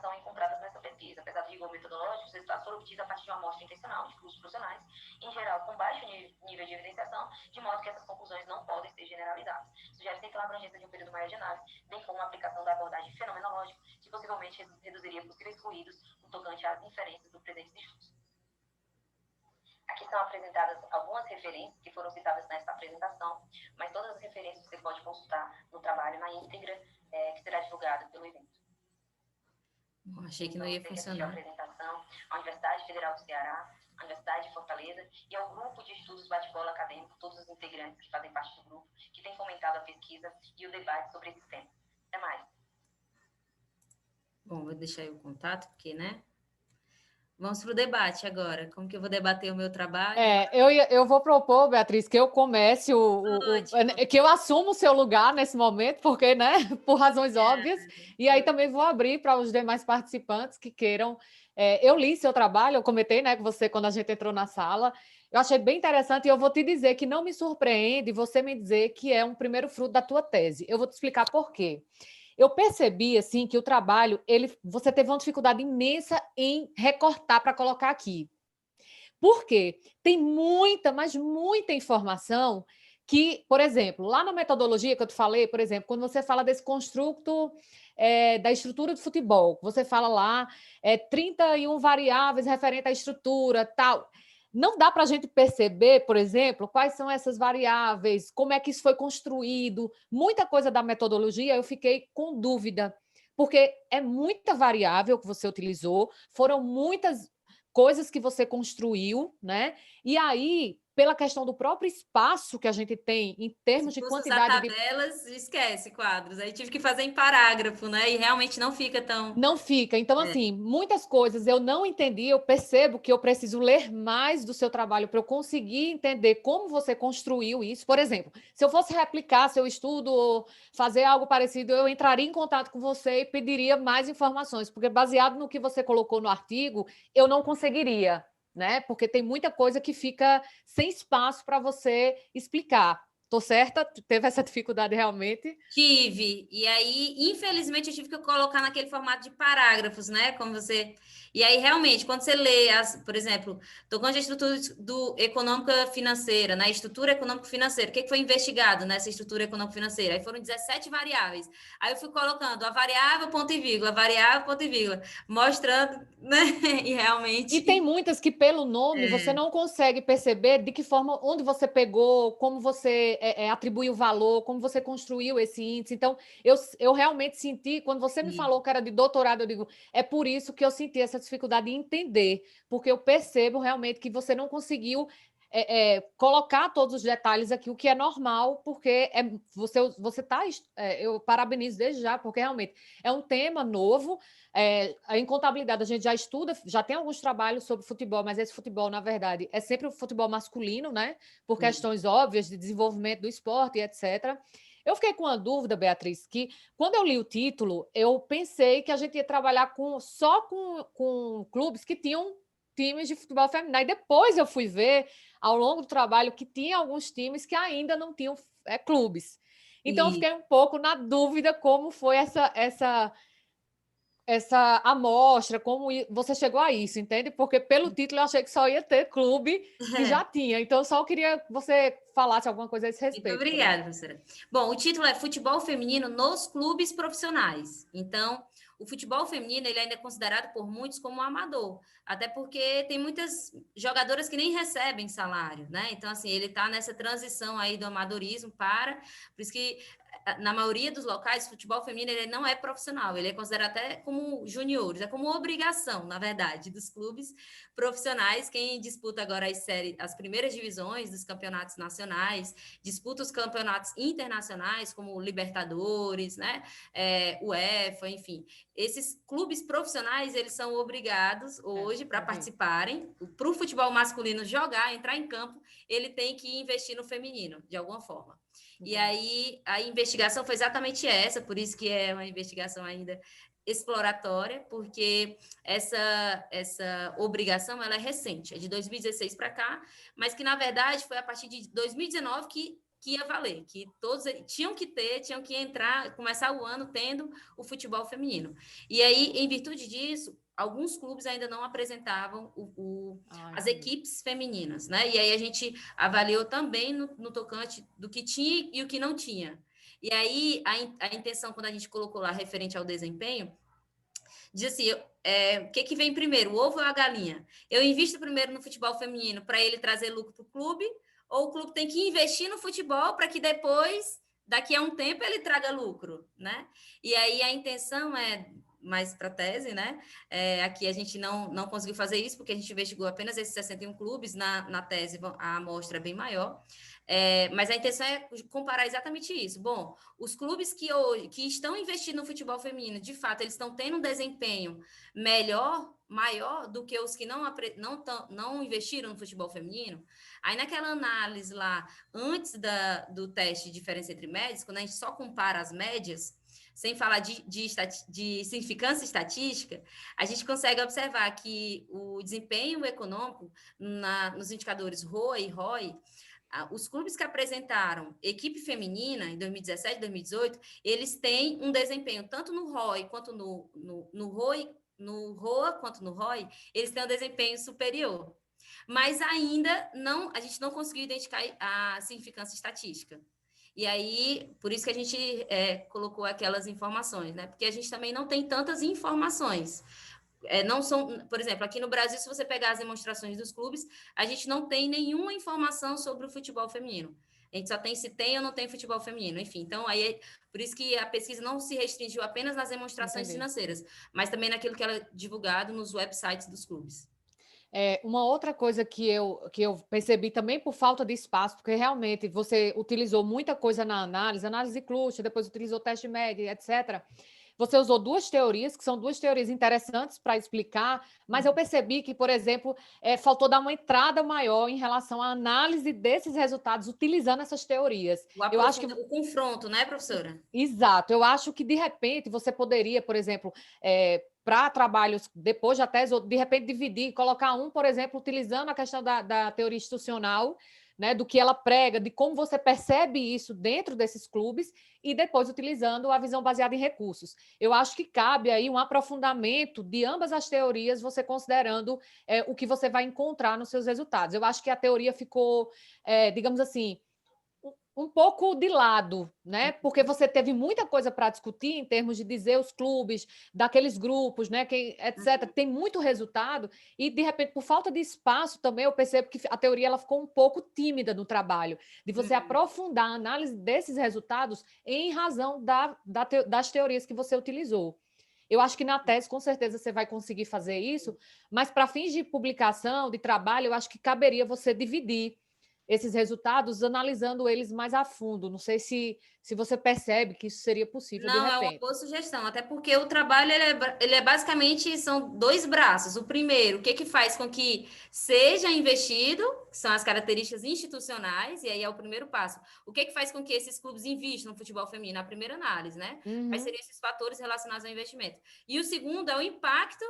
são encontradas nessa pesquisa. Apesar do rigor metodológico, os resultados foram obtidos a partir de uma amostra intencional de cursos profissionais, em geral com baixo nível de evidenciação, de modo que essas conclusões não podem ser generalizadas. Sugere-se pela abrangência de um período maior de análise, bem como a aplicação da abordagem fenomenológica, que possivelmente reduziria possíveis ruídos no tocante às inferências do presente estudos. Aqui são apresentadas algumas referências que foram citadas nessa apresentação, mas todas as referências você pode consultar no trabalho na íntegra, que será divulgado pelo evento. Achei que não ia funcionar. A apresentação, a Universidade Federal do Ceará, a Universidade de Fortaleza e ao grupo de estudos bate-bola acadêmico, todos os integrantes que fazem parte do grupo, que têm fomentado a pesquisa e o debate sobre esses temas. Até mais. Bom, vou deixar aí o contato, porque, né? Vamos para o debate agora. Como que eu vou debater o meu trabalho? Eu vou propor, Beatriz, que eu comece que eu assuma o seu lugar nesse momento, porque, né, por razões óbvias, e aí também vou abrir para os demais participantes que queiram. Eu li seu trabalho, eu comentei, né, com você quando a gente entrou na sala. Eu achei bem interessante e eu vou te dizer que não me surpreende você me dizer que é um primeiro fruto da tua tese. Eu vou te explicar por quê. Eu percebi assim que o trabalho, você teve uma dificuldade imensa em recortar para colocar aqui. Por quê? Tem muita, mas muita informação que, por exemplo, lá na metodologia que eu te falei, por exemplo, quando você fala desse construto da estrutura do futebol, você fala lá 31 variáveis referentes à estrutura, tal. Não dá para a gente perceber, por exemplo, quais são essas variáveis, como é que isso foi construído, muita coisa da metodologia eu fiquei com dúvida, porque é muita variável que você utilizou, foram muitas coisas que você construiu, né? E aí, pela questão do próprio espaço que a gente tem em termos de quantidade de tabelas, esquece quadros. Aí tive que fazer em parágrafo, né? E realmente não fica tão... Não fica. Então, assim, muitas coisas eu não entendi, eu percebo que eu preciso ler mais do seu trabalho para eu conseguir entender como você construiu isso. Por exemplo, se eu fosse replicar seu estudo ou fazer algo parecido, eu entraria em contato com você e pediria mais informações, porque baseado no que você colocou no artigo, eu não conseguiria, né? Porque tem muita coisa que fica sem espaço para você explicar. Tô certa? Teve essa dificuldade realmente? Tive. E aí, infelizmente, eu tive que colocar naquele formato de parágrafos, né? Como você... E aí, realmente, quando você lê, por exemplo, tocante à estrutura econômica financeira, na estrutura econômico-financeira, o que foi investigado nessa estrutura econômico-financeira? Aí foram 17 variáveis. Aí eu fui colocando a variável, ponto e vírgula, mostrando, né? E realmente... E tem muitas que, pelo nome, você não consegue perceber de que forma, onde você pegou, como você atribuiu valor, como você construiu esse índice. Então, eu realmente senti, quando você me falou que era de doutorado, eu digo, é por isso que eu senti essa dificuldade de entender, porque eu percebo realmente que você não conseguiu colocar todos os detalhes aqui, o que é normal, porque você está... eu parabenizo desde já, porque realmente é um tema novo. Em contabilidade a gente já estuda, já tem alguns trabalhos sobre futebol, mas esse futebol, na verdade, é sempre o futebol masculino, né? Por questões óbvias de desenvolvimento do esporte e etc. Eu fiquei com uma dúvida, Beatriz, que quando eu li o título, eu pensei que a gente ia trabalhar só com clubes que tinham times de futebol feminino. E depois eu fui ver, ao longo do trabalho, que tinha alguns times que ainda não tinham clubes. Então, eu fiquei um pouco na dúvida como foi essa amostra, você chegou a isso, entende? Porque pelo título eu achei que só ia ter clube que já tinha. Então, eu só queria que você falasse alguma coisa a esse respeito. Muito obrigada, professora. Bom, o título é Futebol Feminino nos Clubes Profissionais. Então, o futebol feminino ele ainda é considerado por muitos como um amador, até porque tem muitas jogadoras que nem recebem salário, né? Então, assim, ele está nessa transição aí do amadorismo por isso que na maioria dos locais, o futebol feminino ele não é profissional, ele é considerado até como juniores, é como obrigação, na verdade, dos clubes profissionais. Quem disputa agora as primeiras divisões dos campeonatos nacionais, disputa os campeonatos internacionais, como Libertadores, né? UEFA, enfim. Esses clubes profissionais, eles são obrigados hoje para participarem, para o futebol masculino jogar, entrar em campo, ele tem que investir no feminino, de alguma forma. E aí, a investigação foi exatamente essa, por isso que é uma investigação ainda exploratória, porque essa obrigação ela é recente, é de 2016 para cá, mas que, na verdade, foi a partir de 2019 que ia valer, que todos tinham que entrar, começar o ano tendo o futebol feminino. E aí, em virtude disso, alguns clubes ainda não apresentavam as equipes femininas, né? E aí a gente avaliou também no tocante do que tinha e o que não tinha. E aí a intenção, quando a gente colocou lá referente ao desempenho, diz assim, o que vem primeiro, o ovo ou a galinha? Eu invisto primeiro no futebol feminino para ele trazer lucro para o clube, ou o clube tem que investir no futebol para que depois, daqui a um tempo, ele traga lucro, né? E aí a intenção é mais para a tese, né? Aqui a gente não conseguiu fazer isso, porque a gente investigou apenas esses 61 clubes, na tese a amostra é bem maior, mas a intenção é comparar exatamente isso. Bom, os clubes que hoje que estão investindo no futebol feminino, de fato, eles estão tendo um desempenho maior do que os que não investiram no futebol feminino. Aí naquela análise lá, antes do teste de diferença entre médias, quando a gente só compara as médias, sem falar de significância estatística, a gente consegue observar que o desempenho econômico nos indicadores ROA e ROI, os clubes que apresentaram equipe feminina em 2017 e 2018, eles têm um desempenho, tanto no ROI quanto no ROA quanto no ROI, eles têm um desempenho superior. Mas ainda a gente não conseguiu identificar a significância estatística. E aí, por isso que a gente colocou aquelas informações, né? Porque a gente também não tem tantas informações. Não são, por exemplo, aqui no Brasil, se você pegar as demonstrações dos clubes, a gente não tem nenhuma informação sobre o futebol feminino. A gente só tem se tem ou não tem futebol feminino, enfim. Então, aí por isso que a pesquisa não se restringiu apenas nas demonstrações financeiras, mas também naquilo que era divulgado nos websites dos clubes. Uma outra coisa que eu percebi também por falta de espaço, porque realmente você utilizou muita coisa na análise de cluster, depois utilizou teste médio, etc. Você usou duas teorias, que são duas teorias interessantes para explicar, mas eu percebi que, por exemplo, faltou dar uma entrada maior em relação à análise desses resultados utilizando essas teorias. Eu acho que o confronto, né, professora? Exato. Eu acho que, de repente, você poderia, por exemplo, para trabalhos depois da tese, ou de repente dividir, colocar por exemplo, utilizando a questão da teoria institucional, né, do que ela prega, de como você percebe isso dentro desses clubes, e depois utilizando a visão baseada em recursos. Eu acho que cabe aí um aprofundamento de ambas as teorias, você considerando o que você vai encontrar nos seus resultados. Eu acho que a teoria ficou, digamos assim, um pouco de lado, né? Porque você teve muita coisa para discutir em termos de dizer os clubes, daqueles grupos, né? Etc. Tem muito resultado e, de repente, por falta de espaço também, eu percebo que a teoria ela ficou um pouco tímida no trabalho, de você aprofundar a análise desses resultados em razão das teorias que você utilizou. Eu acho que na tese, com certeza, você vai conseguir fazer isso, mas para fins de publicação, de trabalho, eu acho que caberia você dividir esses resultados, analisando eles mais a fundo. Não sei se você percebe que isso seria possível de repente. Não, é uma boa sugestão, até porque o trabalho ele é basicamente, são dois braços. O primeiro, o que faz com que seja investido, que são as características institucionais, e aí é o primeiro passo. O que faz com que esses clubes investam no futebol feminino? A primeira análise, né? Quais seriam esses fatores relacionados ao investimento? E o segundo é o impacto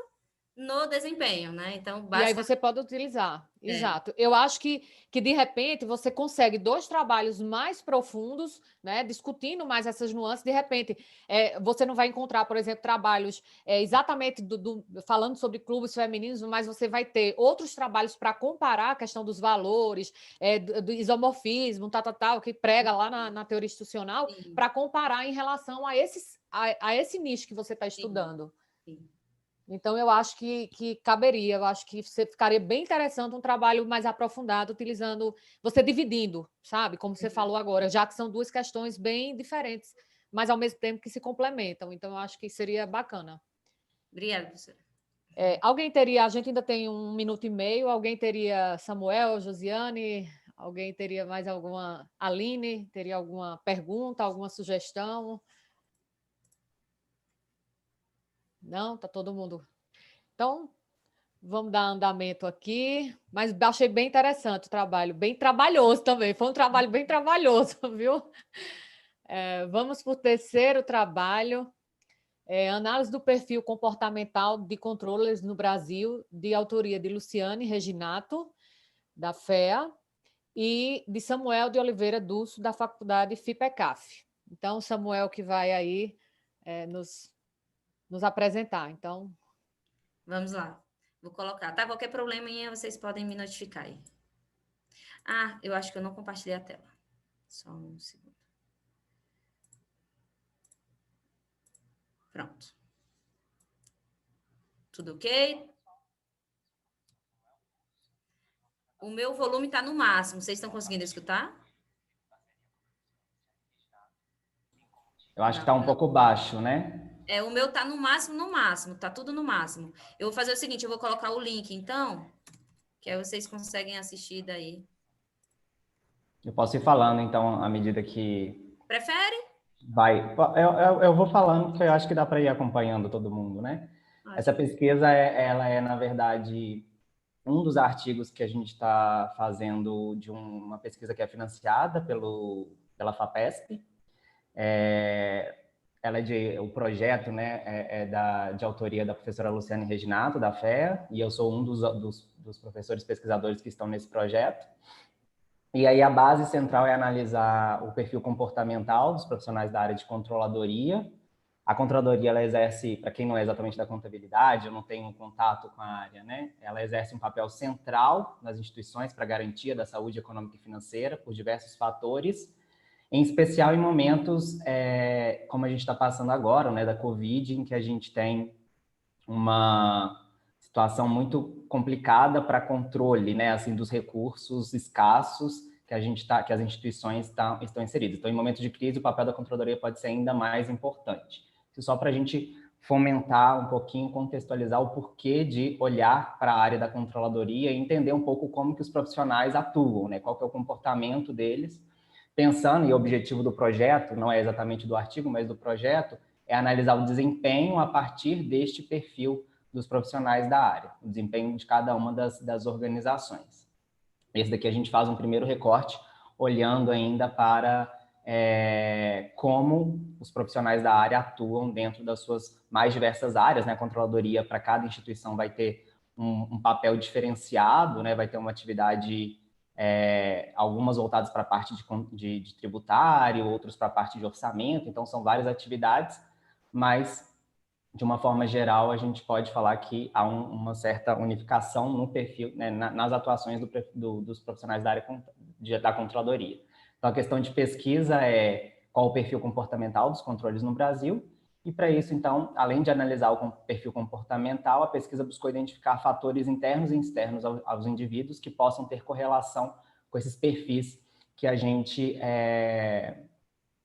no desempenho, né? Então, E aí basta... você pode utilizar, É. exato. Eu acho que de repente você consegue 2 trabalhos mais profundos, né, discutindo mais essas nuances. De repente, você não vai encontrar, por exemplo, trabalhos exatamente falando sobre clubes femininos, mas você vai ter outros trabalhos para comparar a questão dos valores, do isomorfismo, tal, que prega lá na teoria institucional, Sim, para comparar em relação a esse nicho que você está sim, estudando. sim. Então, eu acho que caberia, eu acho que você ficaria bem interessante um trabalho mais aprofundado, utilizando, você dividindo, sabe? Como você falou agora, já que são 2 questões bem diferentes, mas ao mesmo tempo que se complementam. Então, eu acho que seria bacana. Obrigada, professora. Alguém teria, a gente ainda tem 1 minuto e meio, alguém teria, Samuel, Josiane, alguém teria mais alguma, Aline, teria alguma pergunta, alguma sugestão? Não? Tá todo mundo... Então, vamos dar andamento aqui, mas achei bem interessante o trabalho, bem trabalhoso também, foi um trabalho bem trabalhoso, viu? Vamos para o terceiro trabalho, análise do perfil comportamental de controllers no Brasil, de autoria de Luciane Reginato, da FEA, e de Samuel de Oliveira Dulce, da Faculdade FIPECAF. Então, Samuel que vai aí nos apresentar. Então, Vamos lá. Vou colocar, tá? Qualquer problema, vocês podem me notificar aí. Ah, eu acho que eu não compartilhei a tela. Só um segundo. Pronto. Tudo ok? O meu volume está no máximo. Vocês estão conseguindo escutar? Eu acho que está um pouco baixo, né? O meu está no máximo, tá tudo no máximo. Eu vou fazer o seguinte, eu vou colocar o link, então, que aí vocês conseguem assistir daí. Eu posso ir falando, então, à medida que Prefere? vai. Eu vou falando, porque eu acho que dá para ir acompanhando todo mundo, né? Essa pesquisa, ela é, na verdade, um dos artigos que a gente está fazendo de uma pesquisa que é financiada pela FAPESP. O projeto, né, de autoria da professora Luciane Reginato, da FEA, e eu sou um dos professores pesquisadores que estão nesse projeto. E aí a base central é analisar o perfil comportamental dos profissionais da área de controladoria. A controladoria, ela exerce, para quem não é exatamente da contabilidade, eu não tenho contato com a área, né? Ela exerce um papel central nas instituições para a garantia da saúde econômica e financeira por diversos fatores, em especial em momentos como a gente está passando agora, né, da Covid, em que a gente tem uma situação muito complicada para controle, né, assim, dos recursos escassos que as instituições estão inseridas. Então, em momentos de crise, o papel da controladoria pode ser ainda mais importante. Isso só para a gente fomentar um pouquinho, contextualizar o porquê de olhar para a área da controladoria e entender um pouco como que os profissionais atuam, né, qual que é o comportamento deles, pensando, e o objetivo do projeto, não é exatamente do artigo, mas do projeto, é analisar o desempenho a partir deste perfil dos profissionais da área, o desempenho de cada uma das organizações. Esse daqui a gente faz um primeiro recorte, olhando ainda para como os profissionais da área atuam dentro das suas mais diversas áreas, né? A controladoria, para cada instituição, vai ter um papel diferenciado, né? Vai ter uma atividade, algumas voltadas para a parte de tributário, outros para a parte de orçamento, então são várias atividades, mas de uma forma geral, a gente pode falar que há uma certa unificação no perfil, né, nas atuações dos profissionais da área da controladoria. Então, a questão de pesquisa é qual o perfil comportamental dos controles no Brasil, e para isso, então, além de analisar o perfil comportamental, a pesquisa buscou identificar fatores internos e externos aos indivíduos que possam ter correlação com esses perfis que a gente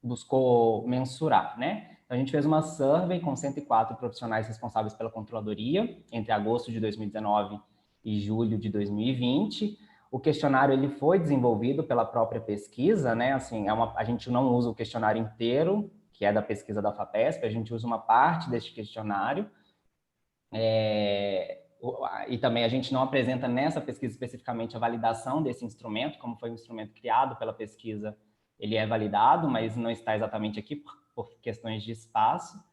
buscou mensurar, né? Então, a gente fez uma survey com 104 profissionais responsáveis pela controladoria entre agosto de 2019 e julho de 2020. O questionário ele foi desenvolvido pela própria pesquisa, né? Assim, a gente não usa o questionário inteiro, que é da pesquisa da FAPESP, a gente usa uma parte deste questionário. E também a gente não apresenta nessa pesquisa especificamente a validação desse instrumento, como foi um instrumento criado pela pesquisa, ele é validado, mas não está exatamente aqui por questões de espaço.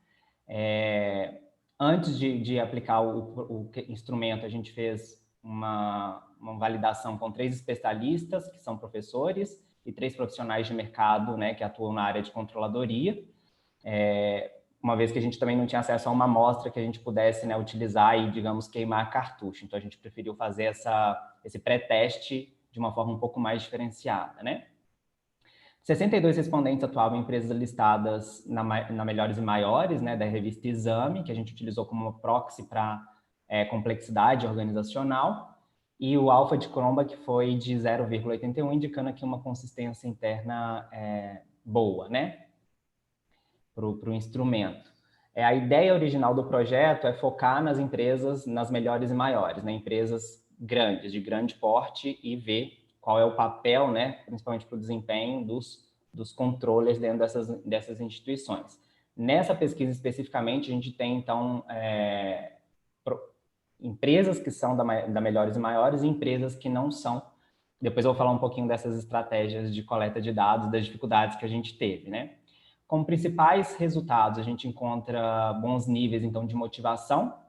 Antes de aplicar o instrumento, a gente fez uma validação com 3 especialistas, que são professores, e 3 profissionais de mercado, né, que atuam na área de controladoria, uma vez que a gente também não tinha acesso a uma amostra que a gente pudesse, né, utilizar e, digamos, queimar cartucho. Então, a gente preferiu fazer esse pré-teste de uma forma um pouco mais diferenciada, né? 62 respondentes atuavam em empresas listadas na Melhores e Maiores, né, da revista Exame, que a gente utilizou como uma proxy para complexidade organizacional, e o alfa de Cronbach foi de 0,81, indicando aqui uma consistência interna boa, né, para o instrumento. A ideia original do projeto é focar nas empresas, nas melhores e maiores, né, empresas grandes, de grande porte, e ver qual é o papel, né, principalmente para o desempenho dos controllers dentro dessas instituições. Nessa pesquisa especificamente, a gente tem, então, empresas que são da Melhores e Maiores e empresas que não são. Depois eu vou falar um pouquinho dessas estratégias de coleta de dados, das dificuldades que a gente teve, né? Como principais resultados, a gente encontra bons níveis, então, de motivação,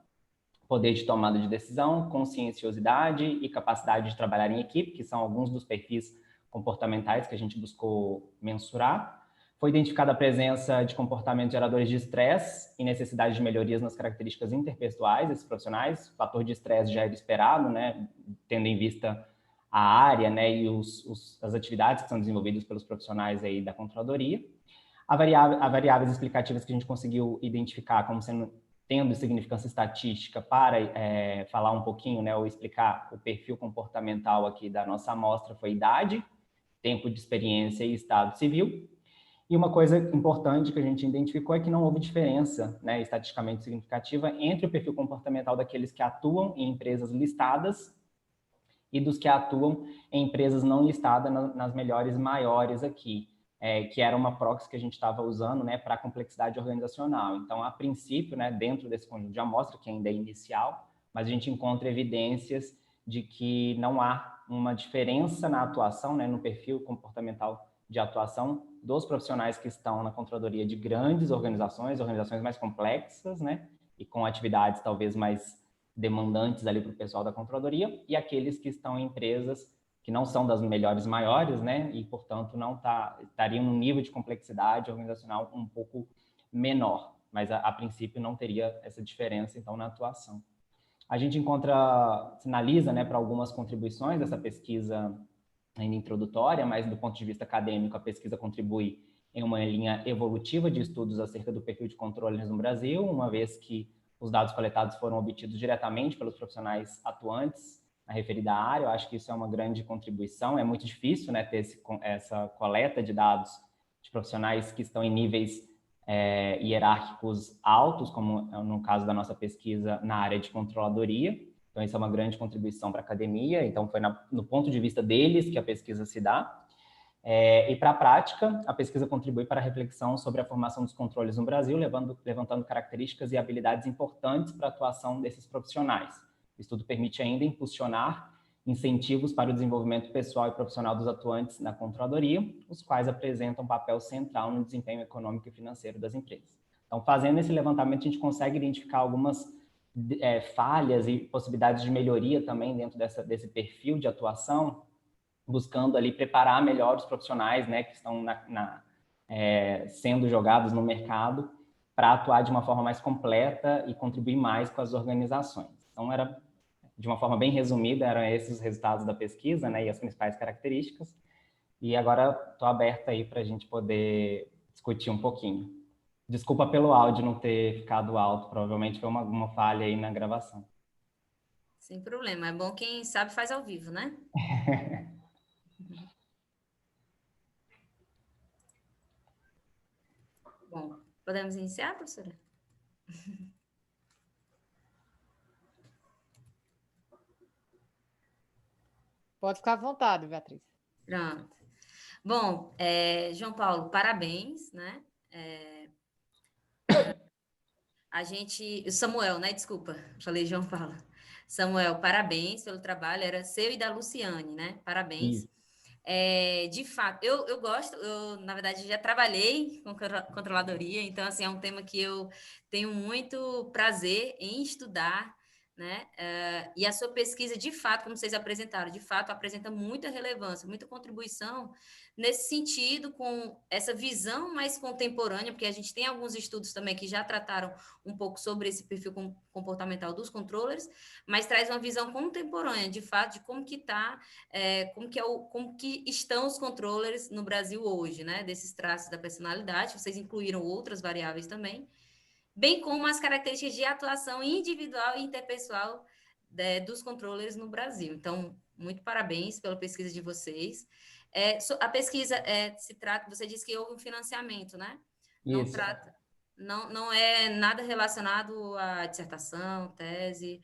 poder de tomada de decisão, conscienciosidade e capacidade de trabalhar em equipe, que são alguns dos perfis comportamentais que a gente buscou mensurar. Foi identificada a presença de comportamentos geradores de estresse e necessidade de melhorias nas características interpessoais desses profissionais. O fator de estresse já era esperado, né, tendo em vista a área, né, e as atividades que são desenvolvidas pelos profissionais aí da controladoria. Há variáveis explicativas que a gente conseguiu identificar como tendo significância estatística para falar um pouquinho, né, ou explicar o perfil comportamental aqui da nossa amostra foi idade, tempo de experiência e estado civil. E uma coisa importante que a gente identificou é que não houve diferença, né, estatisticamente significativa entre o perfil comportamental daqueles que atuam em empresas listadas e dos que atuam em empresas não listadas nas melhores maiores aqui. Que era uma proxy que a gente estava usando, né, para a complexidade organizacional. Então, a princípio, né, dentro desse conjunto de amostra, que ainda é inicial, mas a gente encontra evidências de que não há uma diferença na atuação, né, no perfil comportamental de atuação dos profissionais que estão na controladoria de grandes organizações mais complexas, né, e com atividades talvez mais demandantes ali para o pessoal da controladoria, e aqueles que estão em empresas que não são das melhores maiores, né, e, portanto, não estariam num nível de complexidade organizacional um pouco menor, mas, a princípio, não teria essa diferença, então, na atuação. A gente sinaliza, né, para algumas contribuições dessa pesquisa ainda introdutória, mas, do ponto de vista acadêmico, a pesquisa contribui em uma linha evolutiva de estudos acerca do perfil de controles no Brasil, uma vez que os dados coletados foram obtidos diretamente pelos profissionais atuantes na referida área. Eu acho que isso é uma grande contribuição. É muito difícil, né, ter essa coleta de dados de profissionais que estão em níveis hierárquicos altos, como no caso da nossa pesquisa na área de controladoria. Então, isso é uma grande contribuição para a academia. Então, foi no ponto de vista deles que a pesquisa se dá. E para a prática, a pesquisa contribui para a reflexão sobre a formação dos controles no Brasil, levantando características e habilidades importantes para a atuação desses profissionais. O estudo permite ainda impulsionar incentivos para o desenvolvimento pessoal e profissional dos atuantes na controladoria, os quais apresentam um papel central no desempenho econômico e financeiro das empresas. Então, fazendo esse levantamento, a gente consegue identificar algumas falhas e possibilidades de melhoria também dentro desse perfil de atuação, buscando ali preparar melhor os profissionais, né, que estão sendo jogados no mercado para atuar de uma forma mais completa e contribuir mais com as organizações. Então, de uma forma bem resumida, eram esses os resultados da pesquisa, né, e as principais características. E agora estou aberta aí para a gente poder discutir um pouquinho. Desculpa pelo áudio não ter ficado alto, provavelmente foi uma falha aí na gravação. Sem problema, é bom quem sabe faz ao vivo, né? Bom, podemos iniciar, professora? Pode ficar à vontade, Beatriz. Pronto. Bom, João Paulo, parabéns, né? Samuel, né? Desculpa, falei João Paulo. Samuel, parabéns pelo trabalho, era seu e da Luciane, né? Parabéns. Isso. De fato, eu gosto, na verdade, já trabalhei com controladoria, então, assim, é um tema que eu tenho muito prazer em estudar, né? E a sua pesquisa, de fato, como vocês apresentaram, de fato, apresenta muita relevância, muita contribuição nesse sentido, com essa visão mais contemporânea, porque a gente tem alguns estudos também que já trataram um pouco sobre esse perfil comportamental dos controllers, mas traz uma visão contemporânea, de fato, de como que está como que estão os controllers no Brasil hoje, né? Desses traços da personalidade, vocês incluíram outras variáveis também, bem como as características de atuação individual e interpessoal dos controllers no Brasil. Então, muito parabéns pela pesquisa de vocês. A pesquisa se trata, você disse que houve um financiamento, né? Isso. Não é nada relacionado à dissertação, tese,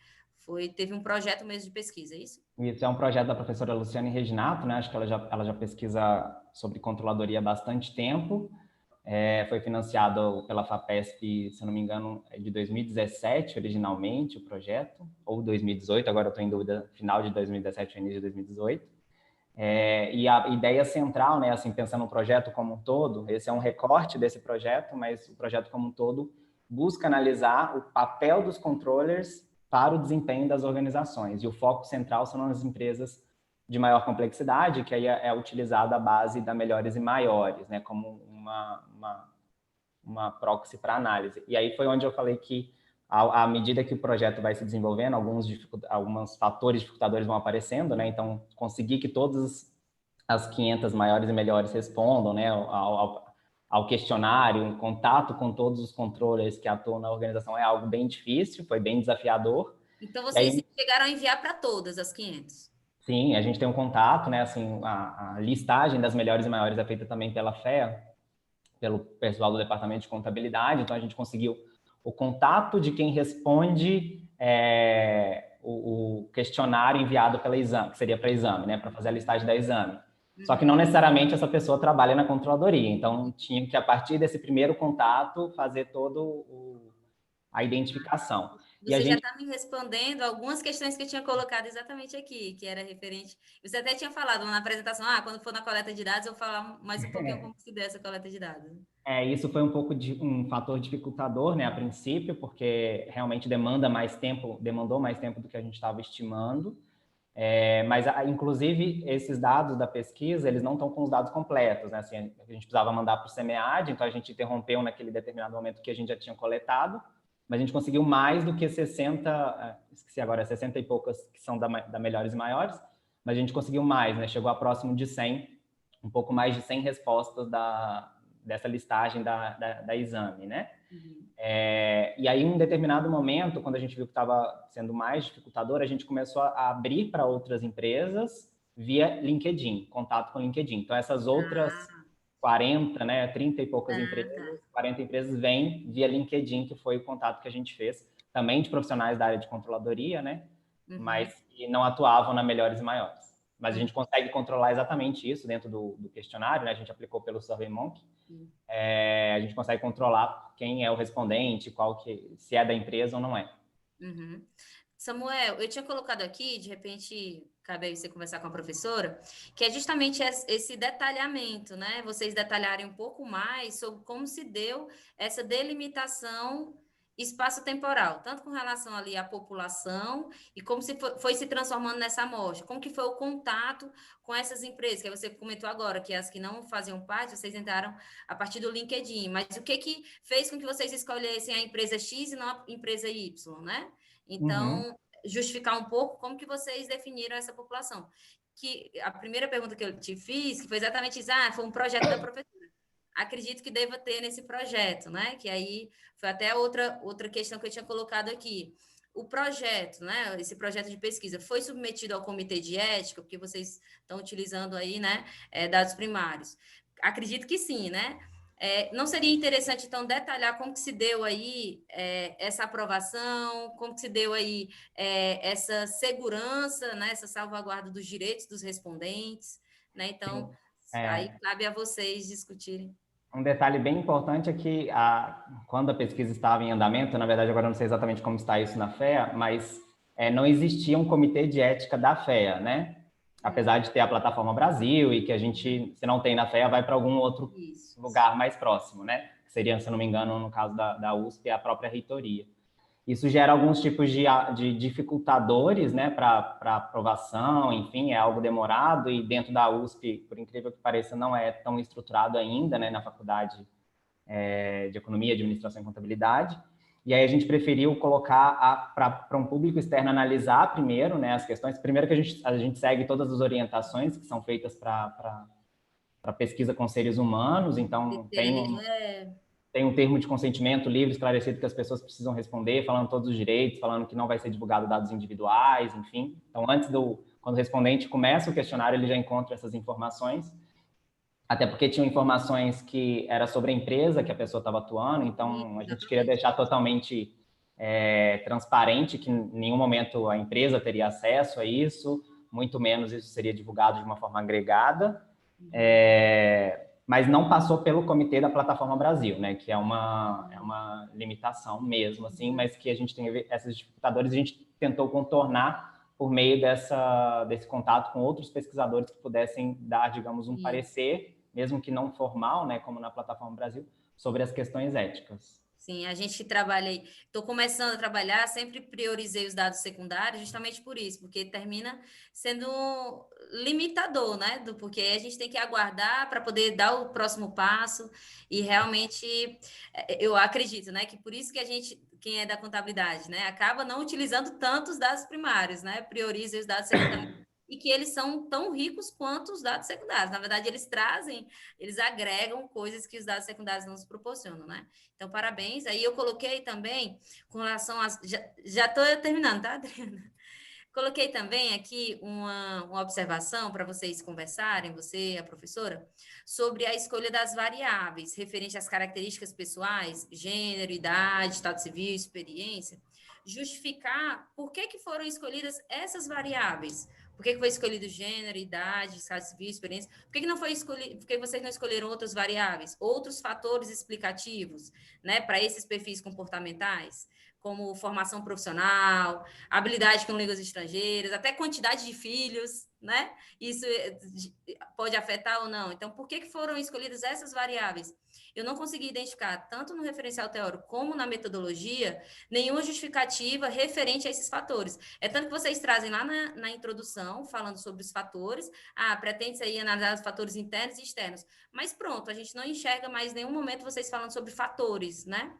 teve um projeto mesmo de pesquisa, é isso? Isso é um projeto da professora Luciane Reginato, né? Acho que ela já pesquisa sobre controladoria há bastante tempo. Foi financiado pela FAPESP, se eu não me engano, de 2017 originalmente o projeto, ou 2018, agora eu estou em dúvida, final de 2017 ou início de 2018. E a ideia central, né, assim, pensando no projeto como um todo, esse é um recorte desse projeto, mas o projeto como um todo busca analisar o papel dos controllers para o desempenho das organizações. E o foco central são as empresas de maior complexidade, que aí é utilizada a base da melhores e maiores, né, como uma proxy para análise. E aí foi onde eu falei que, à medida que o projeto vai se desenvolvendo, alguns fatores dificultadores vão aparecendo, né? Então, conseguir que todas as 500 maiores e melhores respondam, né, ao questionário, em contato com todos os controllers que atuam na organização é algo bem difícil, foi bem desafiador. Então, vocês chegaram a enviar para todas as 500? Sim, a gente tem um contato, né? Assim, a listagem das melhores e maiores é feita também pela FEA, pelo pessoal do departamento de contabilidade, então a gente conseguiu o contato de quem responde o questionário enviado pela exame, que seria para exame, né? Para fazer a listagem da exame. Só que não necessariamente essa pessoa trabalha na controladoria, então tinha que, a partir desse primeiro contato, fazer toda a identificação. Você já está me respondendo algumas questões que eu tinha colocado exatamente aqui, que era referente... Você até tinha falado na apresentação, quando for na coleta de dados, eu vou falar mais um pouquinho como se der essa coleta de dados. Isso foi um pouco de um fator dificultador, né, a princípio, porque realmente demandou mais tempo do que a gente estava estimando. Mas, inclusive, esses dados da pesquisa, eles não estão com os dados completos, né? Assim, a gente precisava mandar para o CMEAD, então a gente interrompeu naquele determinado momento que a gente já tinha coletado, mas a gente conseguiu mais do que 60, esqueci agora, 60 e poucas que são da melhores e maiores, mas a gente conseguiu mais, né? Chegou a próximo de 100, um pouco mais de 100 respostas dessa listagem da exame, né? E aí, em um determinado momento, quando a gente viu que estava sendo mais dificultador, a gente começou a abrir para outras empresas via LinkedIn, contato com LinkedIn. Então, essas outras 40, né, 30 e poucas empresas, 40 empresas vêm via LinkedIn, que foi o contato que a gente fez, também de profissionais da área de controladoria, né, mas que não atuavam na melhores e maiores. Mas a gente consegue controlar exatamente isso dentro do questionário, né, a gente aplicou pelo SurveyMonkey, a gente consegue controlar quem é o respondente, se é da empresa ou não é. Samuel, eu tinha colocado aqui, de repente, cabe aí você conversar com a professora, que é justamente esse detalhamento, né? Vocês detalharem um pouco mais sobre como se deu essa delimitação espaço-temporal, tanto com relação ali à população e como se foi se transformando nessa amostra, como que foi o contato com essas empresas, que você comentou agora, que as que não faziam parte, vocês entraram a partir do LinkedIn, mas o que fez com que vocês escolhessem a empresa X e não a empresa Y, né? Então, justificar um pouco como que vocês definiram essa população. Que a primeira pergunta que eu te fiz, que foi exatamente isso, foi um projeto da professora. Acredito que deva ter nesse projeto, né? Que aí foi até outra questão que eu tinha colocado aqui. O projeto, né? Esse projeto de pesquisa foi submetido ao comitê de ética, porque vocês estão utilizando aí, né? Dados primários. Acredito que sim, né? Não seria interessante, então, detalhar como que se deu aí essa aprovação, como que se deu aí essa segurança, né, essa salvaguarda dos direitos dos respondentes, né? Então, aí cabe a vocês discutirem. Um detalhe bem importante é que quando a pesquisa estava em andamento, na verdade agora eu não sei exatamente como está isso na FEA, mas não existia um comitê de ética da FEA, né? Apesar de ter a plataforma Brasil e que a gente, se não tem na FEA, vai para algum outro lugar mais próximo, né? Que seria, se não me engano, no caso da USP, a própria reitoria. Isso gera alguns tipos de dificultadores, né, para aprovação, enfim, é algo demorado, e dentro da USP, por incrível que pareça, não é tão estruturado ainda, né, na faculdade de Economia, Administração e Contabilidade. E aí a gente preferiu colocar para um público externo analisar primeiro, né, as questões. Primeiro que a gente segue todas as orientações que são feitas para pesquisa com seres humanos, então tem um termo de consentimento livre, esclarecido, que as pessoas precisam responder, falando todos os direitos, falando que não vai ser divulgado dados individuais, enfim. Então, quando o respondente começa o questionário, ele já encontra essas informações, até porque tinham informações que era sobre a empresa que a pessoa estava atuando, então a gente queria deixar totalmente transparente que em nenhum momento a empresa teria acesso a isso, muito menos isso seria divulgado de uma forma agregada, mas não passou pelo comitê da Plataforma Brasil, né, que é uma limitação mesmo, assim, mas que a gente tem esses dificultadores, a gente tentou contornar por meio desse contato com outros pesquisadores que pudessem dar, digamos, um parecer, mesmo que não formal, né, como na Plataforma Brasil, sobre as questões éticas. Sim, a gente trabalha aí. Estou começando a trabalhar, sempre priorizei os dados secundários, justamente por isso, porque termina sendo limitador, né? Porque a gente tem que aguardar para poder dar o próximo passo, e realmente eu acredito, né, que por isso que a gente, quem é da contabilidade, né, acaba não utilizando tantos dados primários, né? Prioriza os dados secundários. E que eles são tão ricos quanto os dados secundários. Na verdade, eles agregam coisas que os dados secundários não nos proporcionam, né? Então, parabéns. Aí eu coloquei também, com relação às... Já estou terminando, tá, Adriana? Coloquei também aqui uma observação para vocês conversarem, você e a professora, sobre a escolha das variáveis referente às características pessoais, gênero, idade, estado civil, experiência, justificar por que foram escolhidas essas variáveis. Por que foi escolhido gênero, idade, estado civil, experiência? Por que não foi escolhido? Por que vocês não escolheram outras variáveis, outros fatores explicativos, né, para esses perfis comportamentais, como formação profissional, habilidade com línguas estrangeiras, até quantidade de filhos, né? Isso pode afetar ou não. Então, por que foram escolhidas essas variáveis? Eu não consegui identificar, tanto no referencial teórico como na metodologia, nenhuma justificativa referente a esses fatores. É tanto que vocês trazem lá na introdução, falando sobre os fatores, pretende-se aí analisar os fatores internos e externos. Mas pronto, a gente não enxerga mais em nenhum momento vocês falando sobre fatores, né?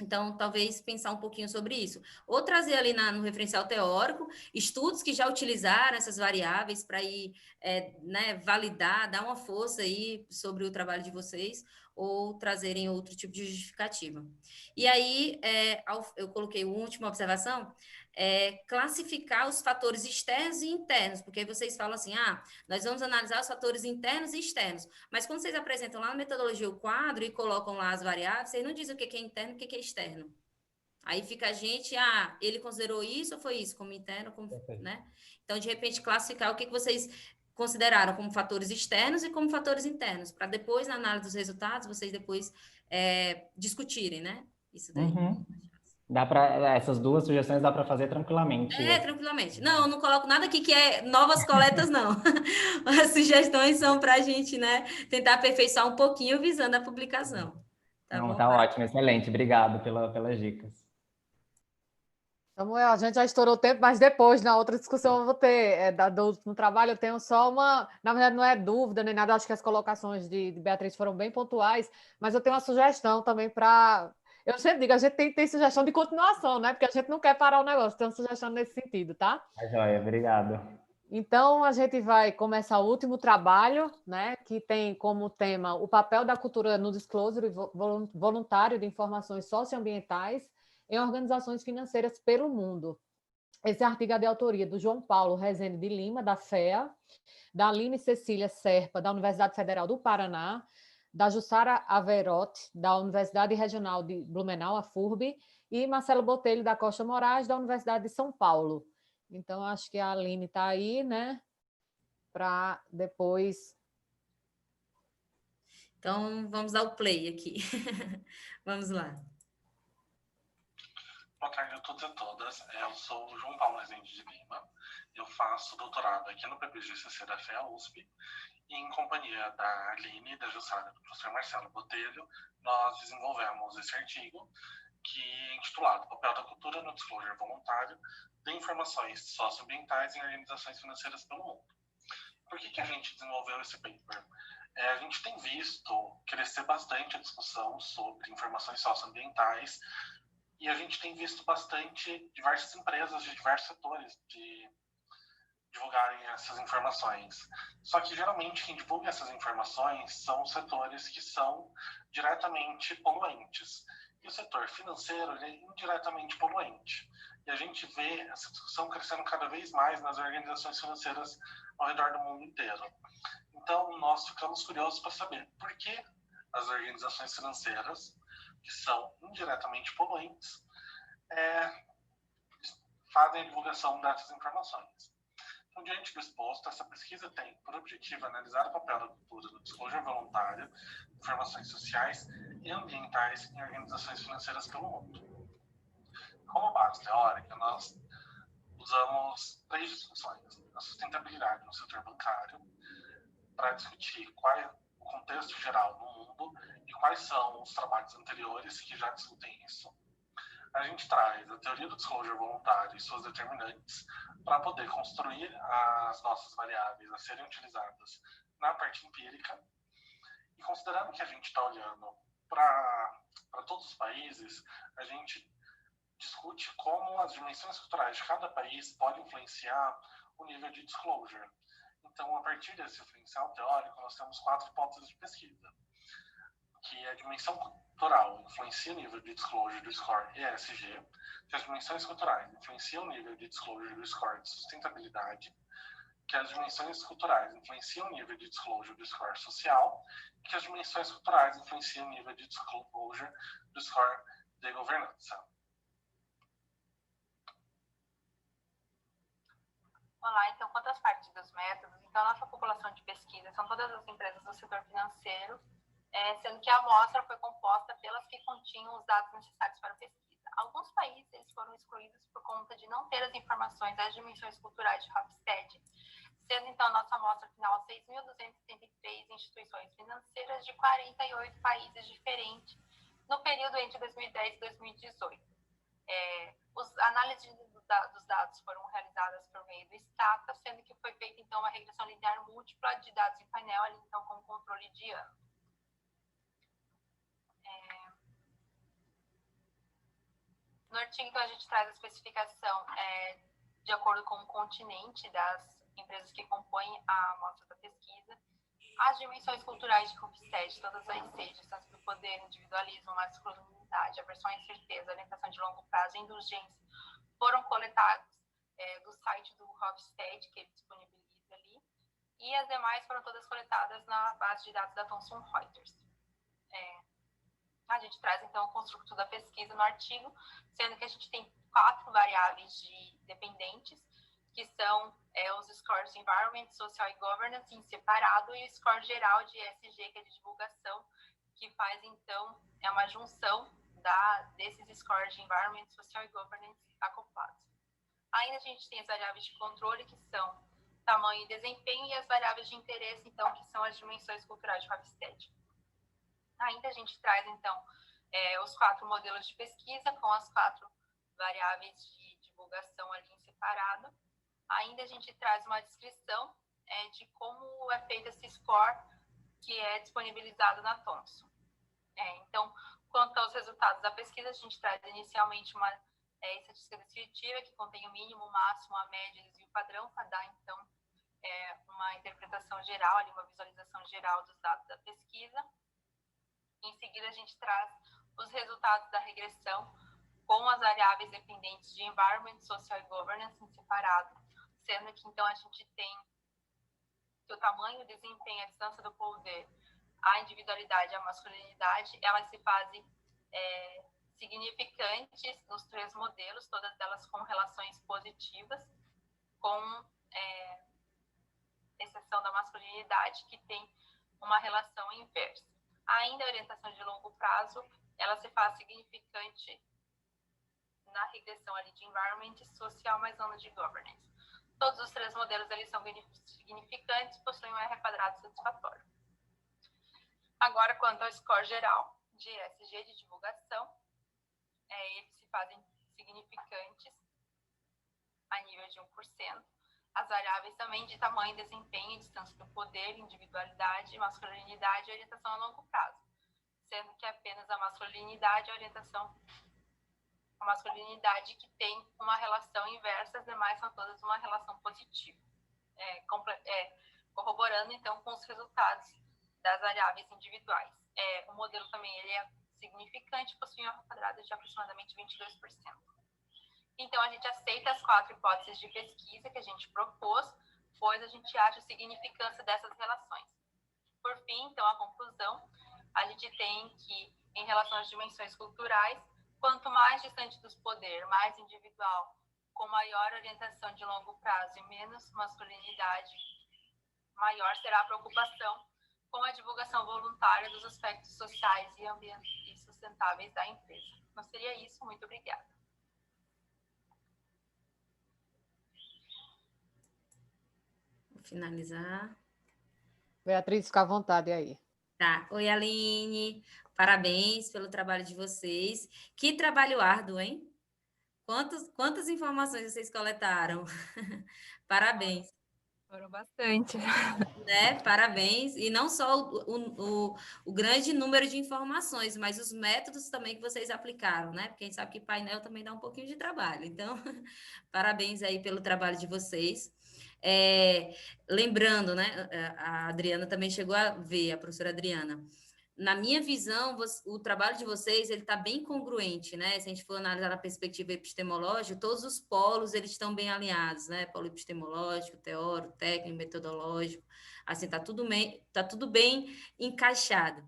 Então, talvez pensar um pouquinho sobre isso. Ou trazer ali no referencial teórico estudos que já utilizaram essas variáveis para ir né, validar, dar uma força aí sobre o trabalho de vocês, ou trazerem outro tipo de justificativa. E aí, eu coloquei a última observação, classificar os fatores externos e internos, porque vocês falam assim, nós vamos analisar os fatores internos e externos, mas quando vocês apresentam lá na metodologia o quadro e colocam lá as variáveis, vocês não dizem o que é interno e o que é externo. Aí fica a gente, ele considerou isso ou foi isso, como interno, né? Então, de repente, classificar o que vocês consideraram como fatores externos e como fatores internos, para depois, na análise dos resultados, vocês depois discutirem, né? Isso daí. Uhum. Essas duas sugestões dá para fazer tranquilamente. Tranquilamente. Não, eu não coloco nada aqui que é novas coletas, não. As sugestões são para a gente, né, tentar aperfeiçoar um pouquinho visando a publicação. Tá Não, bom? tá ótimo, excelente. Obrigado pelas dicas. Samuel, a gente já estourou o tempo, mas depois, na outra discussão, eu vou ter, no trabalho, eu tenho só uma, na verdade não é dúvida nem nada, acho que as colocações de Beatriz foram bem pontuais, mas eu tenho uma sugestão também para, eu sempre digo, a gente tem sugestão de continuação, né, porque a gente não quer parar o negócio, tem uma sugestão nesse sentido, tá? Tá joia, obrigado. Então, a gente vai começar o último trabalho, né, que tem como tema o papel da cultura no disclosure voluntário de informações socioambientais em organizações financeiras pelo mundo. Esse artigo é de autoria do João Paulo Rezende de Lima, da FEA, da Aline Cecília Serpa, da Universidade Federal do Paraná, da Jussara Averotti, da Universidade Regional de Blumenau, a FURB, e Marcelo Botelho da Costa Moraes, da Universidade de São Paulo. Então, acho que a Aline está aí, né? Para depois... Então, vamos dar o play aqui. Vamos lá. Boa tarde a todos e a todas. Eu sou o João Paulo Rezende de Lima. Eu faço doutorado aqui no PPGCC da FEA USP. E em companhia da Aline, da Jussara e do professor Marcelo Botelho, nós desenvolvemos esse artigo que é intitulado Papel da Cultura no Disclosure Voluntário de Informações Socioambientais em Organizações Financeiras pelo Mundo. Por que a gente desenvolveu esse paper? A gente tem visto crescer bastante a discussão sobre informações socioambientais e a gente tem visto bastante diversas empresas de diversos setores de divulgarem essas informações. Só que, geralmente, quem divulga essas informações são os setores que são diretamente poluentes. E o setor financeiro ele é indiretamente poluente. E a gente vê essa discussão crescendo cada vez mais nas organizações financeiras ao redor do mundo inteiro. Então, nós ficamos curiosos para saber por que as organizações financeiras, que são indiretamente poluentes, fazem a divulgação dessas informações. Então, diante do exposto, essa pesquisa tem por objetivo analisar o papel da cultura no disclosure voluntário, informações sociais e ambientais em organizações financeiras pelo mundo. Como base teórica, nós usamos 3 discussões: a sustentabilidade no setor bancário, para discutir qual é o contexto geral no mundo e quais são os trabalhos anteriores que já discutem isso. A gente traz a teoria do disclosure voluntário e suas determinantes para poder construir as nossas variáveis a serem utilizadas na parte empírica. E considerando que a gente está olhando para todos os países, a gente discute como as dimensões culturais de cada país podem influenciar o nível de disclosure. Então, a partir desse diferencial teórico, nós temos 4 hipóteses de pesquisa, que a dimensão cultural influencia o nível de disclosure do score ESG, que as dimensões culturais influenciam o nível de disclosure do score de sustentabilidade, que as dimensões culturais influenciam o nível de disclosure do score social, e que as dimensões culturais influenciam o nível de disclosure do score de governança. Olá, então, quanto às partes dos métodos, então, a nossa população de pesquisa são todas as empresas do setor financeiro, sendo que a amostra foi composta pelas que continham os dados necessários para a pesquisa. Alguns países eles foram excluídos por conta de não ter as informações das dimensões culturais de Hofstede, sendo, então, a nossa amostra final 6.273 instituições financeiras de 48 países diferentes no período entre 2010 e 2018. As análises dos dados foram realizadas por meio do Stata, sendo que foi feita, então, uma regressão linear múltipla de dados em painel, então, com controle de ano. No artigo, então, a gente traz a especificação de acordo com o continente das empresas que compõem a amostra da pesquisa, as dimensões culturais de Hofstede, todas as seis, tanto do poder, individualismo, masculinidade, aversão à incerteza, orientação de longo prazo e indulgência, foram coletados do site do Hofstede, que ele disponibiliza ali, e as demais foram todas coletadas na base de dados da Thomson Reuters. A gente traz, então, o construto da pesquisa no artigo, sendo que a gente tem 4 variáveis dependentes, que são os scores de Environment, Social e Governance em separado, e o score geral de ESG, que é de divulgação, que faz, então, uma junção desses scores de Environment, Social e Governance acoplados. Ainda a gente tem as variáveis de controle, que são tamanho e desempenho, e as variáveis de interesse, então, que são as dimensões culturais de Hofstede. Ainda a gente traz, então, os 4 modelos de pesquisa com as 4 variáveis de divulgação ali em separado. Ainda a gente traz uma descrição de como é feito esse score que é disponibilizado na Thomson. Então, quanto aos resultados da pesquisa, a gente traz inicialmente uma estatística descritiva que contém o mínimo, o máximo, a média e o padrão para dar, então, uma interpretação geral, ali, uma visualização geral dos dados da pesquisa. Em seguida, a gente traz os resultados da regressão com as variáveis dependentes de Environment, Social e Governance em separado, sendo que, então, a gente tem que o tamanho, o desempenho, a distância do poder, a individualidade e a masculinidade, elas se fazem significantes nos 3 modelos, todas elas com relações positivas, com exceção da masculinidade, que tem uma relação inversa. Ainda a orientação de longo prazo, ela se faz significante na regressão ali de environment social mais zona de governance. Todos os 3 modelos eles são significantes, possuem um R quadrado satisfatório. Agora, quanto ao score geral de ESG de divulgação, eles se fazem significantes a nível de 1%. As variáveis também de tamanho, desempenho, distância do poder, individualidade, masculinidade e orientação a longo prazo, sendo que apenas a masculinidade que tem uma relação inversa, as demais são todas uma relação positiva, corroborando então com os resultados das variáveis individuais. O modelo também ele é significante, possui uma quadrada de aproximadamente 22%. Então, a gente aceita as 4 hipóteses de pesquisa que a gente propôs, pois a gente acha a significância dessas relações. Por fim, então, a conclusão, a gente tem que, em relação às dimensões culturais, quanto mais distante dos poderes, mais individual, com maior orientação de longo prazo e menos masculinidade, maior será a preocupação com a divulgação voluntária dos aspectos sociais e sustentáveis da empresa. Então, seria isso. Muito obrigada. Finalizar. Beatriz, fica à vontade aí. Tá. Oi, Aline. Parabéns pelo trabalho de vocês. Que trabalho árduo, hein? Quantas informações vocês coletaram? Parabéns. Foram bastante. Né? Parabéns. E não só o grande número de informações, mas os métodos também que vocês aplicaram, né? Porque a gente sabe que painel também dá um pouquinho de trabalho. Então, parabéns aí pelo trabalho de vocês. Lembrando, né? A Adriana também chegou a ver, a professora Adriana. Na minha visão, o trabalho de vocês ele está bem congruente, né? Se a gente for analisar na perspectiva epistemológica, todos os polos eles estão bem alinhados, né? Polo epistemológico, teórico, técnico, metodológico, assim, tá tudo bem encaixado.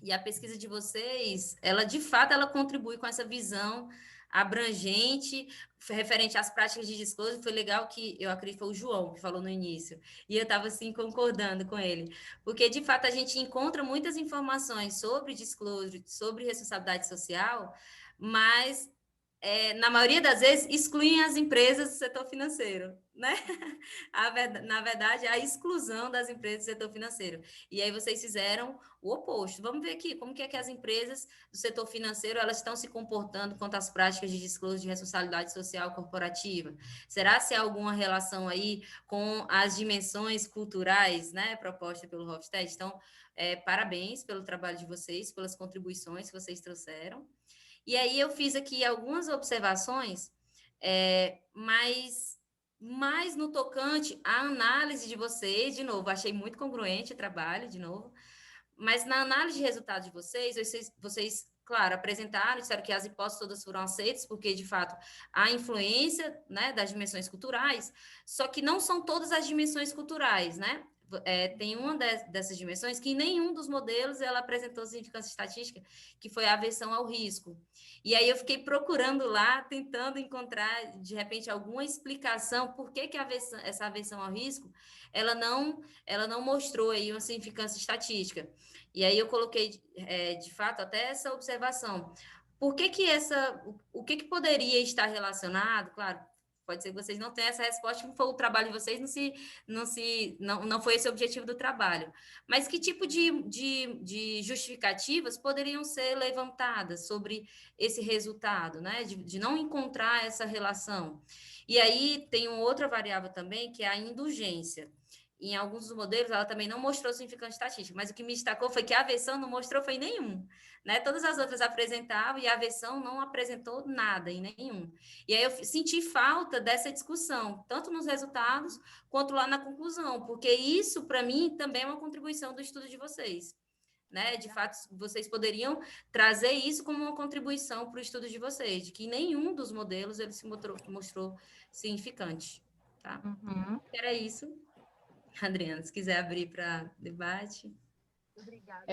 E a pesquisa de vocês, ela de fato ela contribui com essa visão abrangente, referente às práticas de disclosure. Foi legal que, eu acredito que foi o João que falou no início, e eu estava, assim, concordando com ele, porque, de fato, a gente encontra muitas informações sobre disclosure, sobre responsabilidade social, mas, na maioria das vezes, excluem as empresas do setor financeiro, né? Na verdade, a exclusão das empresas do setor financeiro. E aí vocês fizeram o oposto. Vamos ver aqui como que é que as empresas do setor financeiro elas estão se comportando quanto às práticas de disclosure de responsabilidade social corporativa. Será se há alguma relação aí com as dimensões culturais, né, proposta pelo Hofstede? Então, parabéns pelo trabalho de vocês, pelas contribuições que vocês trouxeram. E aí eu fiz aqui algumas observações, mas mais no tocante à análise de vocês, de novo, achei muito congruente o trabalho, de novo, mas na análise de resultados de vocês, claro, apresentaram, disseram que as hipóteses todas foram aceitas, porque, de fato, há influência, né, das dimensões culturais, só que não são todas as dimensões culturais, né? Tem uma dessas dimensões que em nenhum dos modelos ela apresentou significância estatística, que foi a aversão ao risco. E aí eu fiquei procurando lá, tentando encontrar, de repente, alguma explicação por que essa aversão ao risco, ela não mostrou aí uma significância estatística. E aí eu coloquei, de fato, até essa observação. O que poderia estar relacionado, claro, pode ser que vocês não tenham essa resposta, que foi o trabalho de vocês, não foi esse o objetivo do trabalho. Mas que tipo de justificativas poderiam ser levantadas sobre esse resultado, né? De não encontrar essa relação. E aí tem uma outra variável também, que é a indulgência. Em alguns dos modelos, ela também não mostrou significância estatística, mas o que me destacou foi que a aversão não mostrou foi nenhum, né? Todas as outras apresentavam e a aversão não apresentou nada em nenhum. E aí eu senti falta dessa discussão, tanto nos resultados quanto lá na conclusão, porque isso, para mim, também é uma contribuição do estudo de vocês, né? De fato, vocês poderiam trazer isso como uma contribuição para o estudo de vocês, de que nenhum dos modelos ele se mostrou significante, tá? Uhum. Era isso. Adriana, se quiser abrir para debate. Obrigada,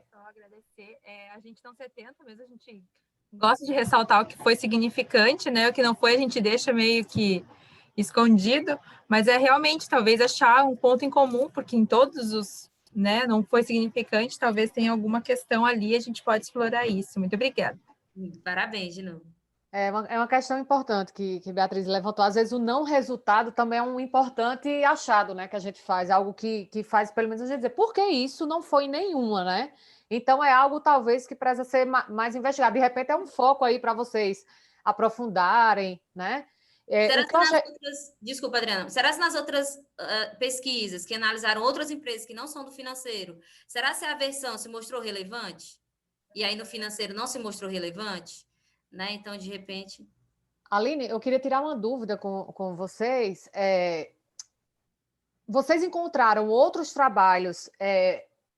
só agradecer. A gente não se atenta, mas a gente gosta de ressaltar o que foi significante, né? O que não foi a gente deixa meio que escondido, mas é realmente talvez achar um ponto em comum, porque em todos os, né, não foi significante, talvez tenha alguma questão ali, a gente pode explorar isso. Muito obrigada. Parabéns de novo. É uma questão importante que Beatriz levantou. Às vezes o não resultado também é um importante achado, né, que a gente faz, algo que faz pelo menos a gente dizer, por que isso não foi nenhuma, né? Então é algo talvez que precisa ser mais investigado. De repente é um foco aí para vocês aprofundarem, né? Desculpa, Adriana, será que nas outras pesquisas que analisaram outras empresas que não são do financeiro, será se a aversão se mostrou relevante? E aí no financeiro não se mostrou relevante? Né? Então, de repente... Aline, eu queria tirar uma dúvida com vocês. Vocês encontraram outros trabalhos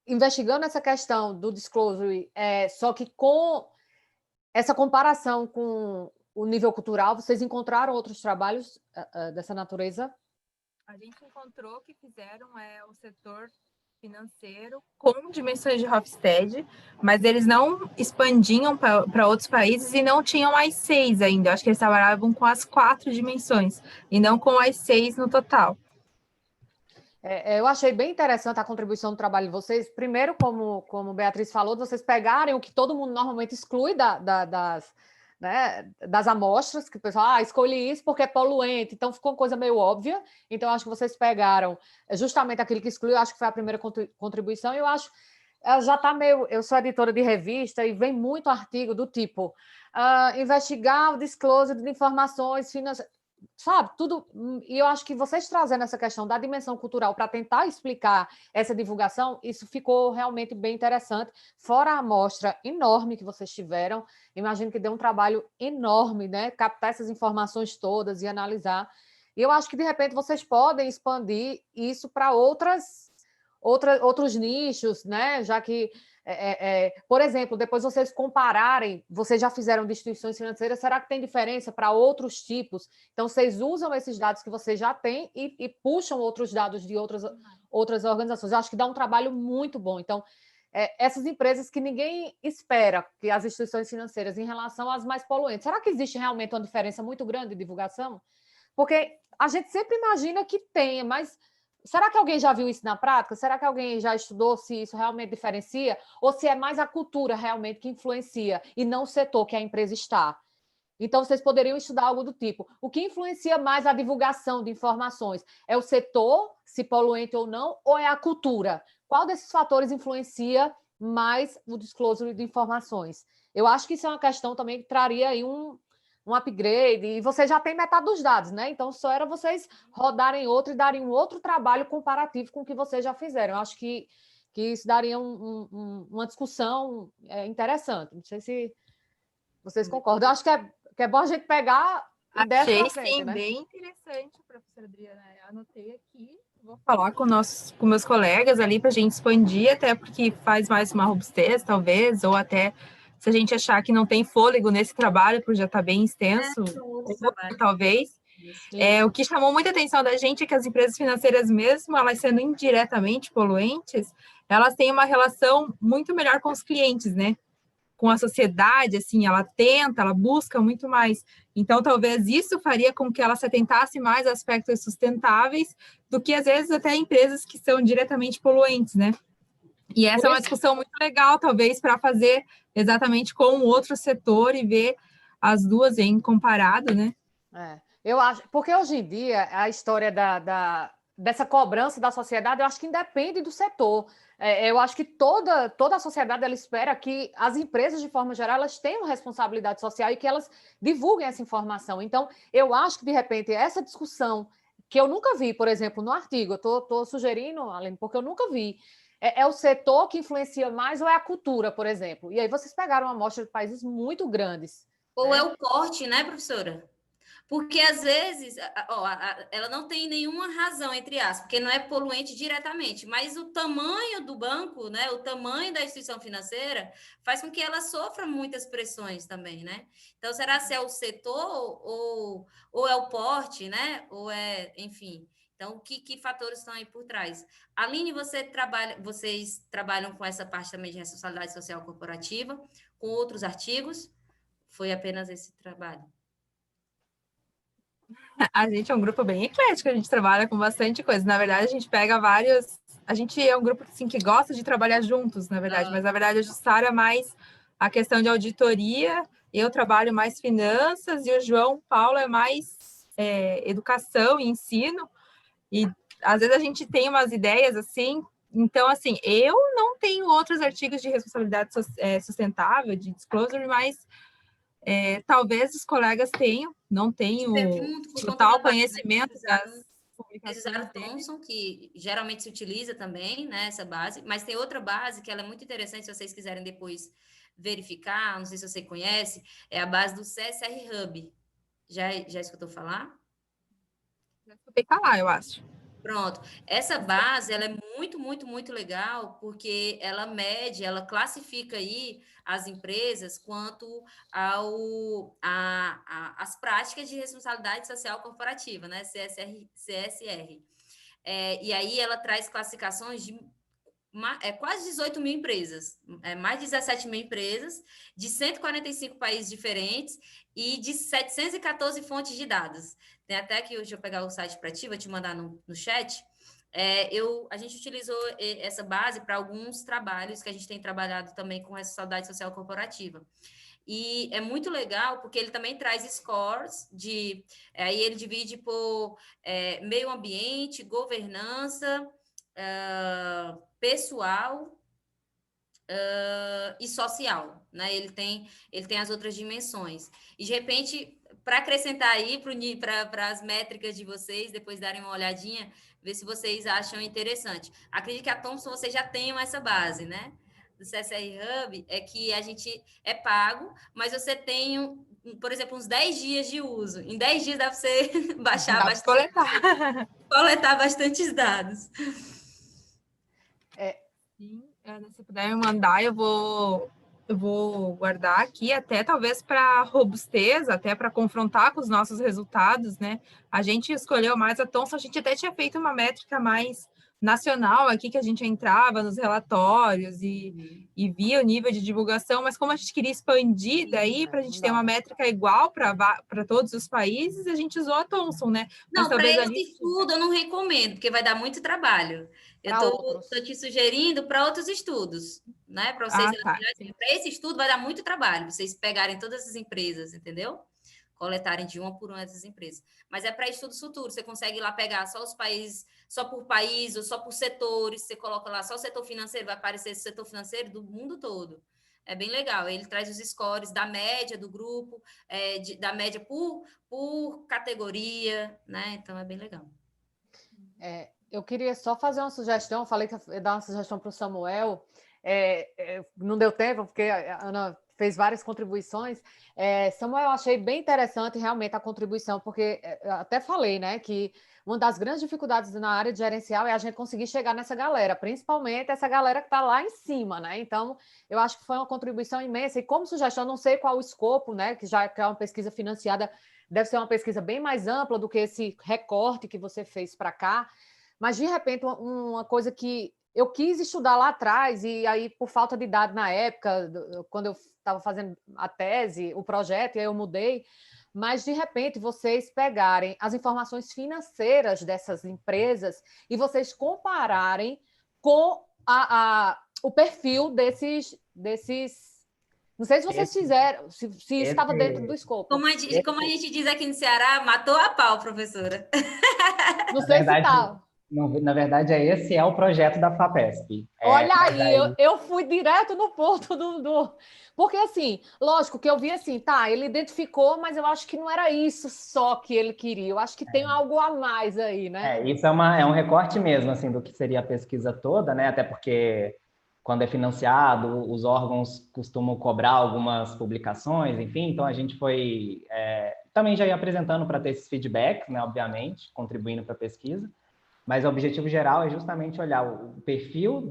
investigando essa questão do disclosure, só que com essa comparação com o nível cultural, vocês encontraram outros trabalhos dessa natureza? A gente encontrou que fizeram o setor financeiro com dimensões de Hofstede, mas eles não expandiam para outros países e não tinham as 6 ainda. Eu acho que eles trabalhavam com as 4 dimensões e não com as 6 no total. Eu achei bem interessante a contribuição do trabalho de vocês. Primeiro, como Beatriz falou, vocês pegarem o que todo mundo normalmente exclui das amostras, que o pessoal escolhe isso porque é poluente, então ficou uma coisa meio óbvia. Então, acho que vocês pegaram justamente aquilo que excluiu, acho que foi a primeira contribuição, e eu acho já está meio... Eu sou editora de revista e vem muito artigo do tipo investigar o disclosure de informações financeiras, sabe, tudo, e eu acho que vocês trazendo essa questão da dimensão cultural para tentar explicar essa divulgação, isso ficou realmente bem interessante, fora a amostra enorme que vocês tiveram, imagino que deu um trabalho enorme, né, captar essas informações todas e analisar, e eu acho que de repente vocês podem expandir isso para outros nichos, né, já que por exemplo, depois vocês compararem, vocês já fizeram de instituições financeiras, será que tem diferença para outros tipos? Então, vocês usam esses dados que vocês já têm e puxam outros dados de outras organizações. Eu acho que dá um trabalho muito bom. Então, essas empresas que ninguém espera, que as instituições financeiras, em relação às mais poluentes, será que existe realmente uma diferença muito grande de divulgação? Porque a gente sempre imagina que tenha, mas... Será que alguém já viu isso na prática? Será que alguém já estudou se isso realmente diferencia? Ou se é mais a cultura realmente que influencia e não o setor que a empresa está? Então, vocês poderiam estudar algo do tipo. O que influencia mais a divulgação de informações? É o setor, se poluente ou não, ou é a cultura? Qual desses fatores influencia mais o disclosure de informações? Eu acho que isso é uma questão também que traria aí um upgrade, e você já tem metade dos dados, né? Então, só era vocês rodarem outro e darem um outro trabalho comparativo com o que vocês já fizeram. Eu acho que isso daria uma discussão interessante. Não sei se vocês concordam. Eu acho que é bom a gente pegar e descer pra frente, sim, né? Bem interessante, professora Adriana. Eu anotei aqui, vou falar com meus colegas ali para a gente expandir, até porque faz mais uma robustez, talvez, ou até... Se a gente achar que não tem fôlego nesse trabalho, porque já está bem extenso, talvez. O que chamou muita atenção da gente é que as empresas financeiras, mesmo elas sendo indiretamente poluentes, elas têm uma relação muito melhor com os clientes, né? Com a sociedade, assim, ela busca muito mais. Então, talvez isso faria com que ela se atentasse mais a aspectos sustentáveis do que, às vezes, até empresas que são diretamente poluentes, né? E essa é uma discussão muito legal, talvez, para fazer exatamente com o outro setor e ver as duas em comparado, né? Eu acho, porque hoje em dia a história dessa cobrança da sociedade, eu acho que independe do setor. Eu acho que toda a sociedade ela espera que as empresas, de forma geral, elas tenham responsabilidade social e que elas divulguem essa informação. Então, eu acho que, de repente, essa discussão, que eu nunca vi, por exemplo, no artigo, eu estou sugerindo, Aline, porque eu nunca vi, é o setor que influencia mais ou é a cultura, por exemplo? E aí vocês pegaram uma amostra de países muito grandes. Ou é o porte, né, professora? Porque, às vezes, ela não tem nenhuma razão, entre aspas, porque não é poluente diretamente, mas o tamanho do banco, né, o tamanho da instituição financeira faz com que ela sofra muitas pressões também, né? Então, será se é o setor ou é o porte, né? Ou enfim... Então, que fatores estão aí por trás? Aline, vocês trabalham com essa parte também de responsabilidade social corporativa, com outros artigos? Foi apenas esse trabalho? A gente é um grupo bem eclético, a gente trabalha com bastante coisa. Na verdade, a gente pega vários... A gente é um grupo assim, que gosta de trabalhar juntos, na verdade, mas na verdade a Jussara é mais a questão de auditoria, eu trabalho mais finanças e o João Paulo é mais educação e ensino, e às vezes a gente tem umas ideias assim. Então, assim, eu não tenho outros artigos de responsabilidade sustentável, de disclosure, mas talvez os colegas tenham, não tenho total conhecimento das publicações usaram Thomson, que geralmente se utiliza também, né, essa base, mas tem outra base que ela é muito interessante, se vocês quiserem depois verificar, não sei se você conhece, é a base do CSR Hub. Já escutou falar? Já escutei falar, eu acho. Pronto. Essa base, ela é muito, muito, muito legal, porque ela mede, ela classifica aí as empresas quanto às práticas de responsabilidade social corporativa, né? CSR. E aí ela traz classificações de quase 18 mil empresas, mais de 17 mil empresas, de 145 países diferentes e de 714 fontes de dados. Tem até aqui, deixa eu pegar o site para ti, vou te mandar no chat. A gente utilizou essa base para alguns trabalhos que a gente tem trabalhado também com responsabilidade social corporativa. E é muito legal, porque ele também traz scores, aí ele divide por meio ambiente, governança, pessoal e social, né? Ele tem as outras dimensões. E, de repente, para acrescentar aí para as métricas de vocês, depois darem uma olhadinha, ver se vocês acham interessante. Acredito que a Thomson vocês já tenham essa base, né? Do CSR Hub, é que a gente é pago, mas você tem, por exemplo, uns 10 dias de uso. Em 10 dias dá para você baixar coletar bastantes dados. Sim, se puder me mandar, eu vou guardar aqui, até talvez para robustez, até para confrontar com os nossos resultados, né? A gente escolheu mais a Thomson, a gente até tinha feito uma métrica mais nacional aqui, que a gente entrava nos relatórios e via o nível de divulgação, mas como a gente queria expandir daí, para a gente ter uma métrica igual para todos os países, a gente usou a Thomson, né? Não, para esse estudo eu não recomendo, porque vai dar muito trabalho. Eu estou te sugerindo para outros estudos, né? Para vocês, para esse estudo vai dar muito trabalho, vocês pegarem todas essas empresas, entendeu? Coletarem de uma por uma dessas empresas. Mas é para estudos futuros, você consegue ir lá pegar só os países, só por país ou só por setores, você coloca lá só o setor financeiro, vai aparecer esse setor financeiro do mundo todo. É bem legal, ele traz os scores da média do grupo, da média por categoria, né? Então é bem legal. Eu queria só fazer uma sugestão, falei que ia dar uma sugestão para o Samuel, não deu tempo, porque a Ana fez várias contribuições. Samuel, eu achei bem interessante realmente a contribuição, porque eu até falei, né, que uma das grandes dificuldades na área de gerencial é a gente conseguir chegar nessa galera, principalmente essa galera que está lá em cima, né? Então, eu acho que foi uma contribuição imensa, e como sugestão, não sei qual o escopo, né, que é uma pesquisa financiada, deve ser uma pesquisa bem mais ampla do que esse recorte que você fez para cá, mas, de repente, uma coisa que eu quis estudar lá atrás, e aí, por falta de dados na época, quando eu estava fazendo a tese, o projeto, e aí eu mudei, mas, de repente, vocês pegarem as informações financeiras dessas empresas e vocês compararem com o perfil desses... Não sei se vocês fizeram, se estava dentro do escopo. Como a gente diz aqui no Ceará, matou a pau, professora. Não sei se estava. Na verdade, esse é o projeto da FAPESP. Olha aí, eu fui direto no ponto do... Porque, assim, lógico que eu vi assim, tá, ele identificou, mas eu acho que não era isso só que ele queria. Eu acho que tem algo a mais aí, né? Isso é um recorte mesmo, assim, do que seria a pesquisa toda, né? Até porque, quando é financiado, os órgãos costumam cobrar algumas publicações, enfim. Então, a gente foi... também já ia apresentando para ter esses feedbacks, né? Obviamente, contribuindo para a pesquisa. Mas o objetivo geral é justamente olhar o perfil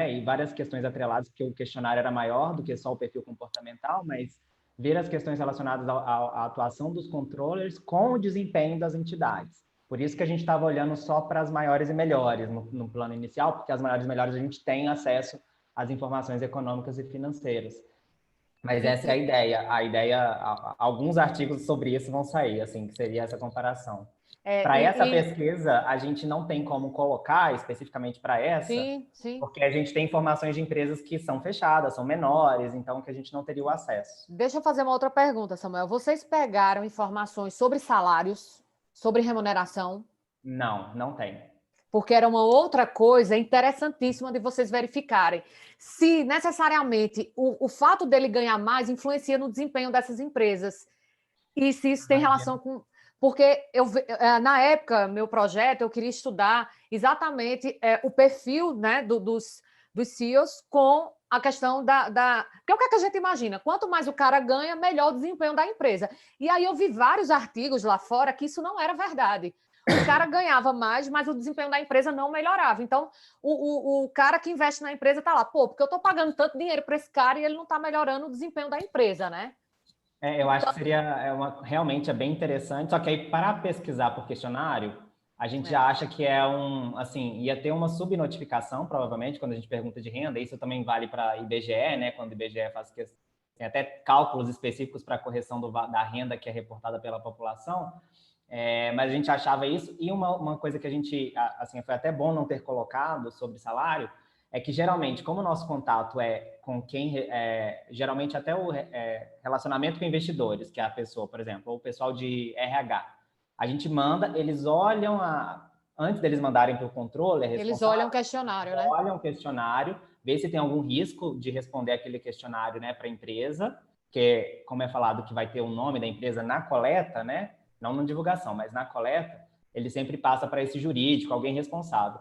e várias questões atreladas, porque o questionário era maior do que só o perfil comportamental, mas ver as questões relacionadas à atuação dos controllers com o desempenho das entidades. Por isso que a gente estava olhando só para as maiores e melhores no plano inicial, porque as maiores e melhores a gente tem acesso às informações econômicas e financeiras. Mas essa é a ideia. Alguns artigos sobre isso vão sair, assim, que seria essa comparação. Para essa pesquisa, a gente não tem como colocar especificamente para essa, sim. porque a gente tem informações de empresas que são fechadas, são menores, então que a gente não teria o acesso. Deixa eu fazer uma outra pergunta, Samuel. Vocês pegaram informações sobre salários, sobre remuneração? Não tem. Porque era uma outra coisa interessantíssima de vocês verificarem. Se necessariamente o fato dele ganhar mais influencia no desempenho dessas empresas. E se isso tem relação com... Porque na época, meu projeto, eu queria estudar exatamente o perfil, né, dos CEOs com a questão Porque o que é que a gente imagina? Quanto mais o cara ganha, melhor o desempenho da empresa. E aí eu vi vários artigos lá fora que isso não era verdade. O cara ganhava mais, mas o desempenho da empresa não melhorava. Então, o cara que investe na empresa está lá, porque eu estou pagando tanto dinheiro para esse cara e ele não está melhorando o desempenho da empresa, né? Eu acho que seria realmente bem interessante, só que aí para pesquisar por questionário, a gente já acha que ia ter uma subnotificação, provavelmente, quando a gente pergunta de renda. Isso também vale para IBGE, né? Quando o IBGE tem até cálculos específicos para a correção da renda que é reportada pela população. Mas a gente achava isso. E uma coisa que a gente, assim, foi até bom não ter colocado sobre salário, é que geralmente, como o nosso contato é com quem, geralmente até o relacionamento com investidores, que é a pessoa, por exemplo, ou o pessoal de RH, a gente manda, eles olham, antes deles mandarem para o controle, eles olham o questionário, né? Olham o questionário, vê se tem algum risco de responder aquele questionário, né, para a empresa, que, como é falado, que vai ter o nome da empresa na coleta, né? Não na divulgação, mas na coleta, ele sempre passa para esse jurídico, alguém responsável.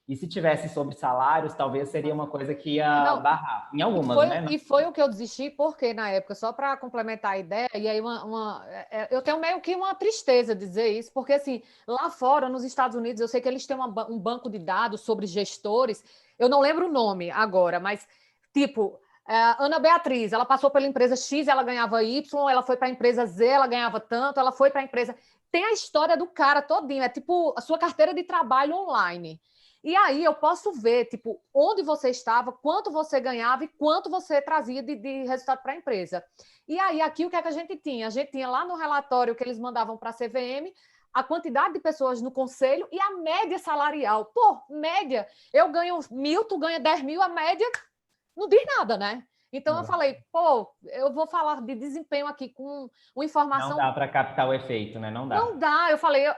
E se tivesse sobre salários, talvez seria uma coisa que ia barrar. Em algumas, né? E foi o que eu desisti, porque na época, só para complementar a ideia, e aí eu tenho meio que uma tristeza de dizer isso, porque assim, lá fora, nos Estados Unidos, eu sei que eles têm um banco de dados sobre gestores, eu não lembro o nome agora, mas tipo, Ana Beatriz, ela passou pela empresa X, ela ganhava Y, ela foi para a empresa Z, ela ganhava tanto, ela foi para a empresa... Tem a história do cara todinho, é tipo a sua carteira de trabalho online. E aí eu posso ver, tipo, onde você estava, quanto você ganhava e quanto você trazia de resultado para a empresa. E aí aqui o que é que a gente tinha? A gente tinha lá no relatório que eles mandavam para a CVM a quantidade de pessoas no conselho e a média salarial. Média, eu ganho 1.000, tu ganha 10.000, a média não diz nada, né? Então eu falei, eu vou falar de desempenho aqui com uma informação... Não dá para captar o efeito, né? Não dá. Não dá.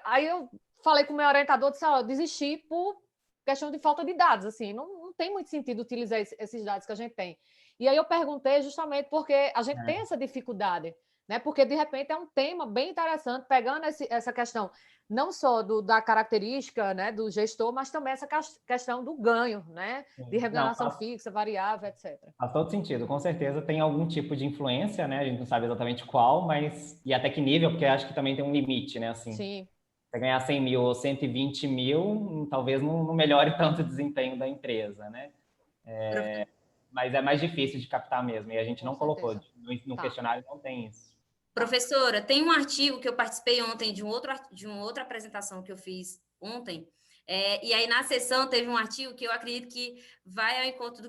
Aí eu falei com o meu orientador, disse, desisti por questão de falta de dados, assim, não tem muito sentido utilizar esses dados que a gente tem. E aí eu perguntei justamente porque a gente tem essa dificuldade, né? Porque, de repente, é um tema bem interessante, pegando essa questão não só da característica, né, do gestor, mas também essa questão do ganho, né? De remuneração fixa, variável, etc. Faz todo sentido, com certeza tem algum tipo de influência, né? A gente não sabe exatamente qual, mas... E até que nível, porque acho que também tem um limite, né? Assim, sim. Você ganhar 100 mil ou 120 mil, talvez não melhore tanto o desempenho da empresa, né? Mas é mais difícil de captar mesmo, e a gente não colocou. No questionário não tem isso. Professora, tem um artigo que eu participei ontem de uma outra apresentação que eu fiz ontem, e aí na sessão teve um artigo que eu acredito que vai ao encontro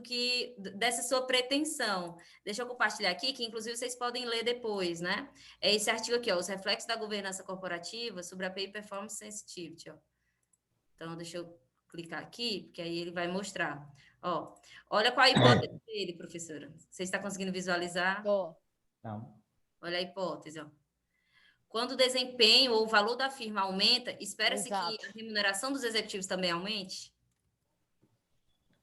dessa sua pretensão. Deixa eu compartilhar aqui, que inclusive vocês podem ler depois, né? É esse artigo aqui, os reflexos da governança corporativa sobre a Pay Performance Sensitivity, ó. Então, deixa eu clicar aqui, porque aí ele vai mostrar. Olha qual a hipótese dele, professora. Você está conseguindo visualizar? Não. Olha a hipótese, ó. Quando o desempenho ou o valor da firma aumenta, espera-se que a remuneração dos executivos também aumente?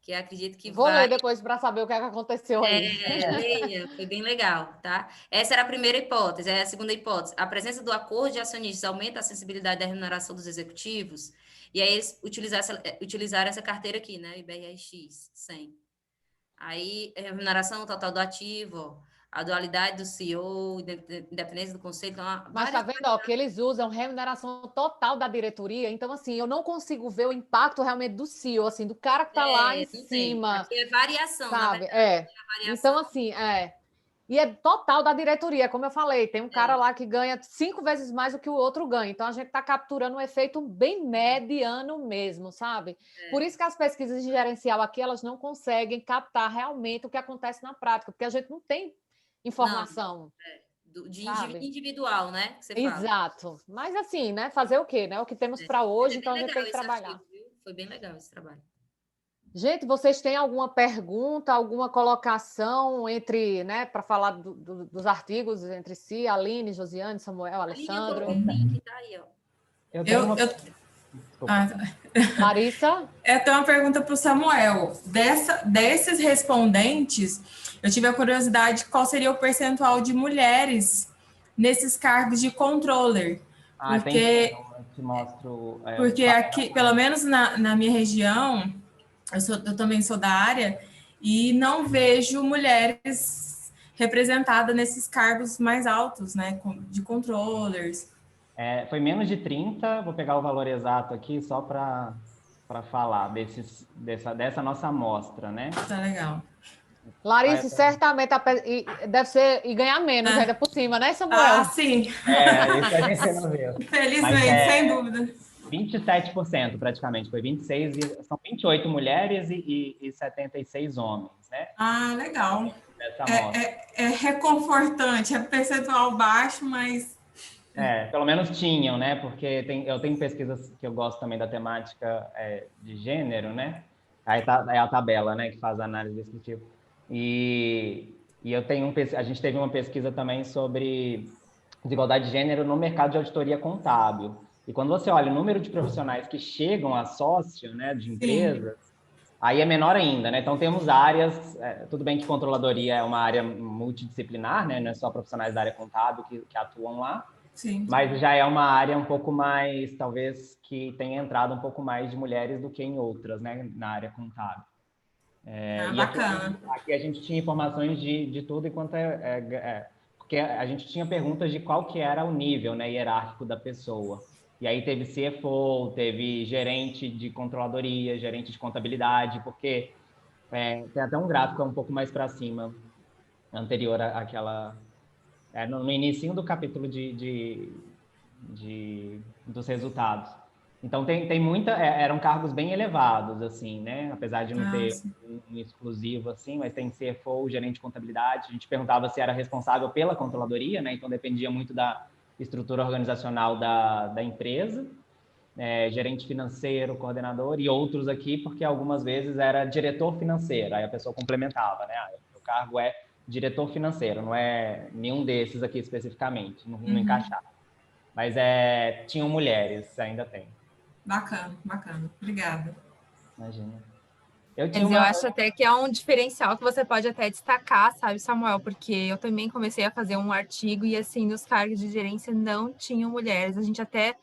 Que eu acredito que Vou ler depois para saber o que aconteceu aí. Leia, foi bem legal, tá? Essa era a primeira hipótese. A segunda hipótese, a presença do acordo de acionistas aumenta a sensibilidade da remuneração dos executivos, e aí eles utilizaram essa carteira aqui, né? IBRX 100. Aí, a remuneração total do ativo, ó, a dualidade do CEO, independência do conselho. Então, mas tá vendo, que eles usam remuneração total da diretoria, então assim, eu não consigo ver o impacto realmente do CEO, assim, do cara que tá lá em cima. Aqui é variação, sabe? Na verdade, Então assim, e é total da diretoria, como eu falei, tem um cara lá que ganha 5 vezes mais do que o outro ganha, então a gente está capturando um efeito bem mediano mesmo, sabe? Por isso que as pesquisas de gerencial aqui, elas não conseguem captar realmente o que acontece na prática, porque a gente não tem informação. De individual, né? Que você fala. Exato. Mas assim, né? Fazer o quê? Né? O que temos para hoje, então a gente tem que trabalhar. Artigo, foi bem legal esse trabalho. Gente, vocês têm alguma pergunta, alguma colocação entre, né, para falar dos artigos entre si, Aline, Josiane, Samuel, Alessandro? Aline, eu coloquei o link, tá aí, ó. Eu tenho uma... Larissa? Eu tenho uma pergunta para o Samuel. Desses respondentes, eu tive a curiosidade qual seria o percentual de mulheres nesses cargos de controller. Porque, eu te mostro, porque aqui, pelo menos na minha região, eu também sou da área, e não vejo mulheres representadas nesses cargos mais altos, né, de controllers. Foi menos de 30, vou pegar o valor exato aqui só para falar dessa nossa amostra, né? Tá legal. Larissa, certamente deve ser e ganhar menos ainda por cima, né, Samuel? Ah, sim. Isso a gente não vê. Felizmente, sem dúvida. 27% praticamente, foi 26, são 28 mulheres e 76 homens, né? Ah, legal. É reconfortante, é percentual baixo, mas... Pelo menos tinham, né? Porque eu tenho pesquisas que eu gosto também da temática de gênero, né? Aí é a tabela, né, que faz a análise descritiva. E a gente teve uma pesquisa também sobre desigualdade de gênero no mercado de auditoria contábil. E quando você olha o número de profissionais que chegam a sócio, né, de empresas, aí é menor ainda, né? Então temos áreas, tudo bem que controladoria é uma área multidisciplinar, né? Não é só profissionais da área contábil que atuam lá. Sim. Mas já é uma área um pouco mais, talvez, que tenha entrado um pouco mais de mulheres do que em outras, né, na área contábil. Bacana. Aqui a gente tinha informações de tudo enquanto porque a gente tinha perguntas de qual que era o nível, né, hierárquico da pessoa. E aí teve CFO, teve gerente de controladoria, gerente de contabilidade, porque tem até um gráfico um pouco mais para cima, anterior àquela... no início do capítulo dos resultados. Então, tem muita... eram cargos bem elevados, assim, né? Apesar de não ter um exclusivo, assim, mas tem CFO, gerente de contabilidade. A gente perguntava se era responsável pela controladoria, né? Então, dependia muito da estrutura organizacional da empresa. Gerente financeiro, coordenador, e outros aqui, porque algumas vezes era diretor financeiro. Aí a pessoa complementava, né? O cargo é diretor financeiro, não é nenhum desses aqui especificamente, não encaixava. Mas tinham mulheres, ainda tem. Bacana. Obrigada. Imagina. Eu acho até que é um diferencial que você pode até destacar, sabe, Samuel? Porque eu também comecei a fazer um artigo e, assim, nos cargos de gerência não tinham mulheres. A gente até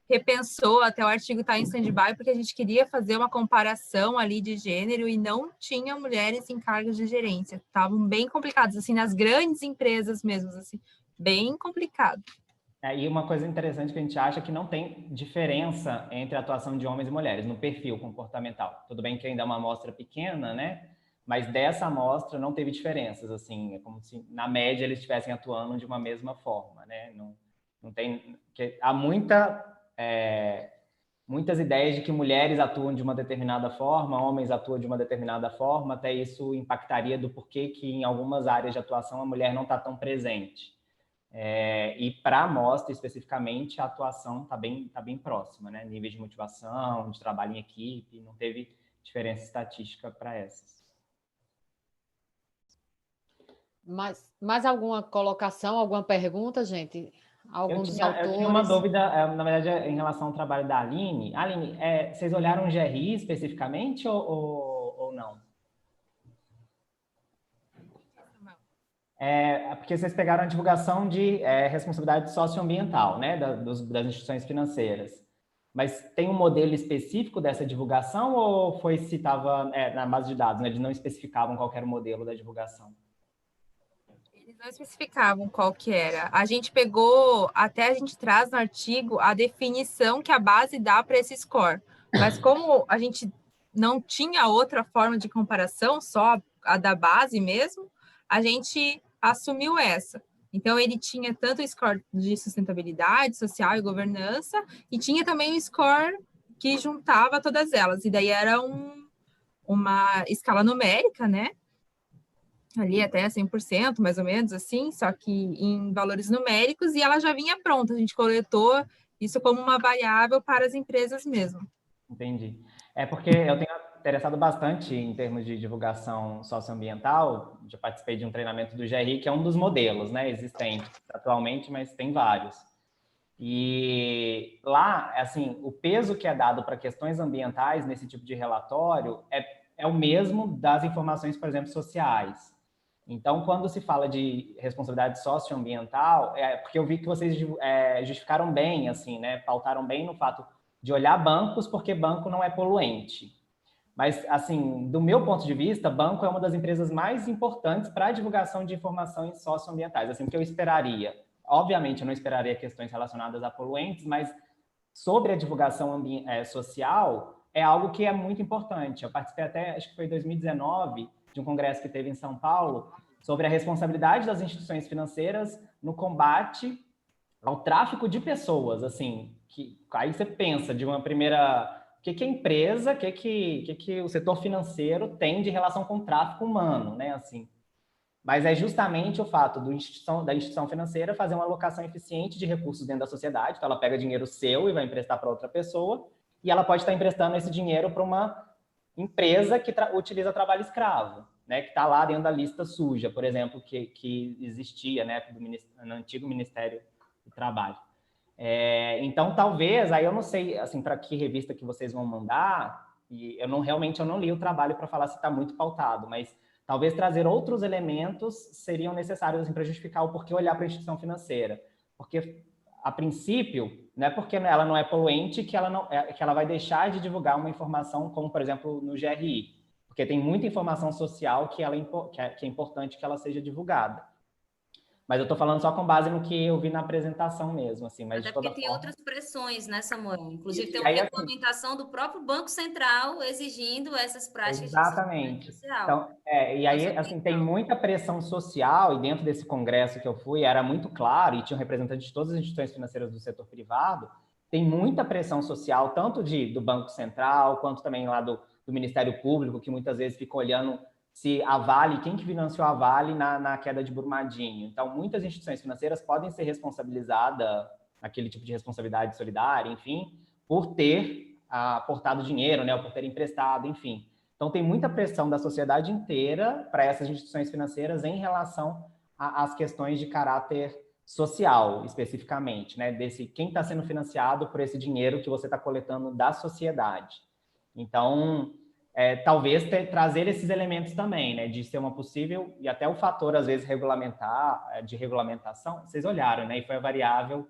repensou, até o artigo está em stand-by, porque a gente queria fazer uma comparação ali de gênero e não tinha mulheres em cargos de gerência. Estavam bem complicados, assim, nas grandes empresas mesmo, assim, bem complicado. E uma coisa interessante que a gente acha que não tem diferença entre a atuação de homens e mulheres no perfil comportamental. Tudo bem que ainda é uma amostra pequena, né? Mas dessa amostra não teve diferenças, assim, é como se na média eles estivessem atuando de uma mesma forma, né? Não tem... Há muitas ideias de que mulheres atuam de uma determinada forma, homens atuam de uma determinada forma, até isso impactaria do porquê que em algumas áreas de atuação a mulher não está tão presente. E para a amostra, especificamente, a atuação está bem próxima, né? Níveis de motivação, de trabalho em equipe, não teve diferença estatística para essas. Mais alguma colocação, alguma pergunta, gente? Eu tinha uma dúvida, na verdade, em relação ao trabalho da Aline. Aline, vocês olharam GRI especificamente ou não? Porque vocês pegaram a divulgação de responsabilidade socioambiental, né, das instituições financeiras. Mas tem um modelo específico dessa divulgação ou foi se estava na base de dados, né? Eles não especificavam qual era o modelo da divulgação? Eles não especificavam qual que era. A gente pegou, até a gente traz no artigo a definição que a base dá para esse score. Mas como a gente não tinha outra forma de comparação, só a da base mesmo, a gente assumiu essa. Então, ele tinha tanto o score de sustentabilidade social e governança, e tinha também o score que juntava todas elas. E daí era uma escala numérica, né? ali até 100%, mais ou menos, assim, só que em valores numéricos, e ela já vinha pronta, a gente coletou isso como uma variável para as empresas mesmo. Entendi. É porque eu tenho interessado bastante em termos de divulgação socioambiental. Já participei de um treinamento do GRI, que é um dos modelos, né, existentes atualmente, mas tem vários. E lá, assim, o peso que é dado para questões ambientais nesse tipo de relatório é o mesmo das informações, por exemplo, sociais. Então, quando se fala de responsabilidade socioambiental, porque eu vi que vocês justificaram bem, assim, né, pautaram bem no fato de olhar bancos, porque banco não é poluente. Mas, assim, do meu ponto de vista, banco é uma das empresas mais importantes para a divulgação de informações socioambientais. Assim, o que eu esperaria? Obviamente, eu não esperaria questões relacionadas a poluentes, mas sobre a divulgação social é algo que é muito importante. Eu participei até, acho que foi em 2019, de um congresso que teve em São Paulo, sobre a responsabilidade das instituições financeiras no combate ao tráfico de pessoas, assim, que aí você pensa de uma primeira, o que a empresa, o que o setor financeiro tem de relação com o tráfico humano, né, assim. Mas é justamente o fato da instituição financeira fazer uma alocação eficiente de recursos dentro da sociedade, então ela pega dinheiro seu e vai emprestar para outra pessoa, e ela pode estar emprestando esse dinheiro para uma empresa que utiliza trabalho escravo, né, que está lá dentro da lista suja, por exemplo, que existia, né, no antigo Ministério do Trabalho. Então, talvez, aí eu não sei, assim, para que revista que vocês vão mandar, e realmente eu não li o trabalho para falar se está muito pautado, mas talvez trazer outros elementos seriam necessários, assim, para justificar o porquê olhar para a instituição financeira. Porque, a princípio, não é porque ela não é poluente que ela vai deixar de divulgar uma informação como, por exemplo, no GRI, porque tem muita informação social que é importante que ela seja divulgada. Mas eu estou falando só com base no que eu vi na apresentação mesmo, assim. Mas até porque tem outras pressões, né, Samuel? Inclusive tem uma regulamentação do próprio Banco Central exigindo essas práticas de exatamente. social. Então, e aí, assim, tem muita pressão social, e dentro desse congresso que eu fui, era muito claro, e tinha um representante de todas as instituições financeiras do setor privado, tem muita pressão social, tanto do Banco Central, quanto também lá do Ministério Público, que muitas vezes fica olhando se a Vale, quem que financiou a Vale na queda de Brumadinho. Então, muitas instituições financeiras podem ser responsabilizadas, aquele tipo de responsabilidade solidária, enfim, por ter aportado dinheiro, né, ou por ter emprestado, enfim. Então, tem muita pressão da sociedade inteira para essas instituições financeiras em relação às questões de caráter social, especificamente, né, desse quem está sendo financiado por esse dinheiro que você está coletando da sociedade. Então, talvez trazer esses elementos também, né, de ser uma possível, e até o fator, às vezes, de regulamentação, vocês olharam, né, e foi a variável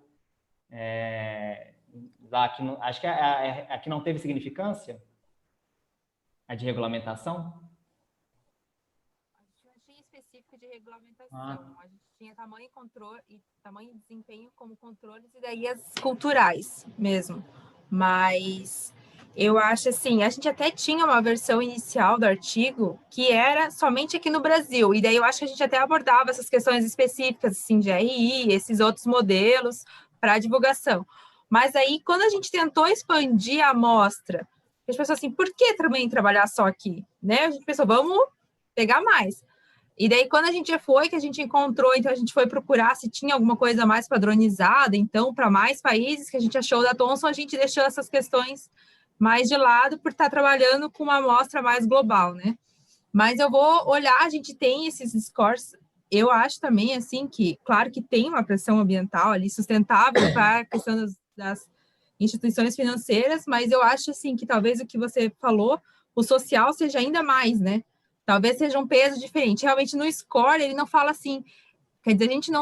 lá que acho que a que não teve significância, a de regulamentação. A gente não tinha específico de regulamentação, a gente tinha tamanho e desempenho como controles, e daí as culturais mesmo, mas... Eu acho assim, a gente até tinha uma versão inicial do artigo que era somente aqui no Brasil, e daí eu acho que a gente até abordava essas questões específicas, assim, de RI, esses outros modelos para divulgação. Mas aí, quando a gente tentou expandir a amostra, a gente pensou assim, por que também trabalhar só aqui? Né? A gente pensou, vamos pegar mais. E daí, quando a gente foi, que a gente encontrou, então a gente foi procurar se tinha alguma coisa mais padronizada, então, para mais países que a gente achou da Thomson, a gente deixou essas questões mais de lado por estar trabalhando com uma amostra mais global, né? Mas eu vou olhar, a gente tem esses scores, eu acho também, assim, que, claro que tem uma pressão ambiental ali sustentável para a questão das instituições financeiras, mas eu acho, assim, que talvez o que você falou, o social seja ainda mais, né? Talvez seja um peso diferente. Realmente, no score, ele não fala assim, quer dizer, a gente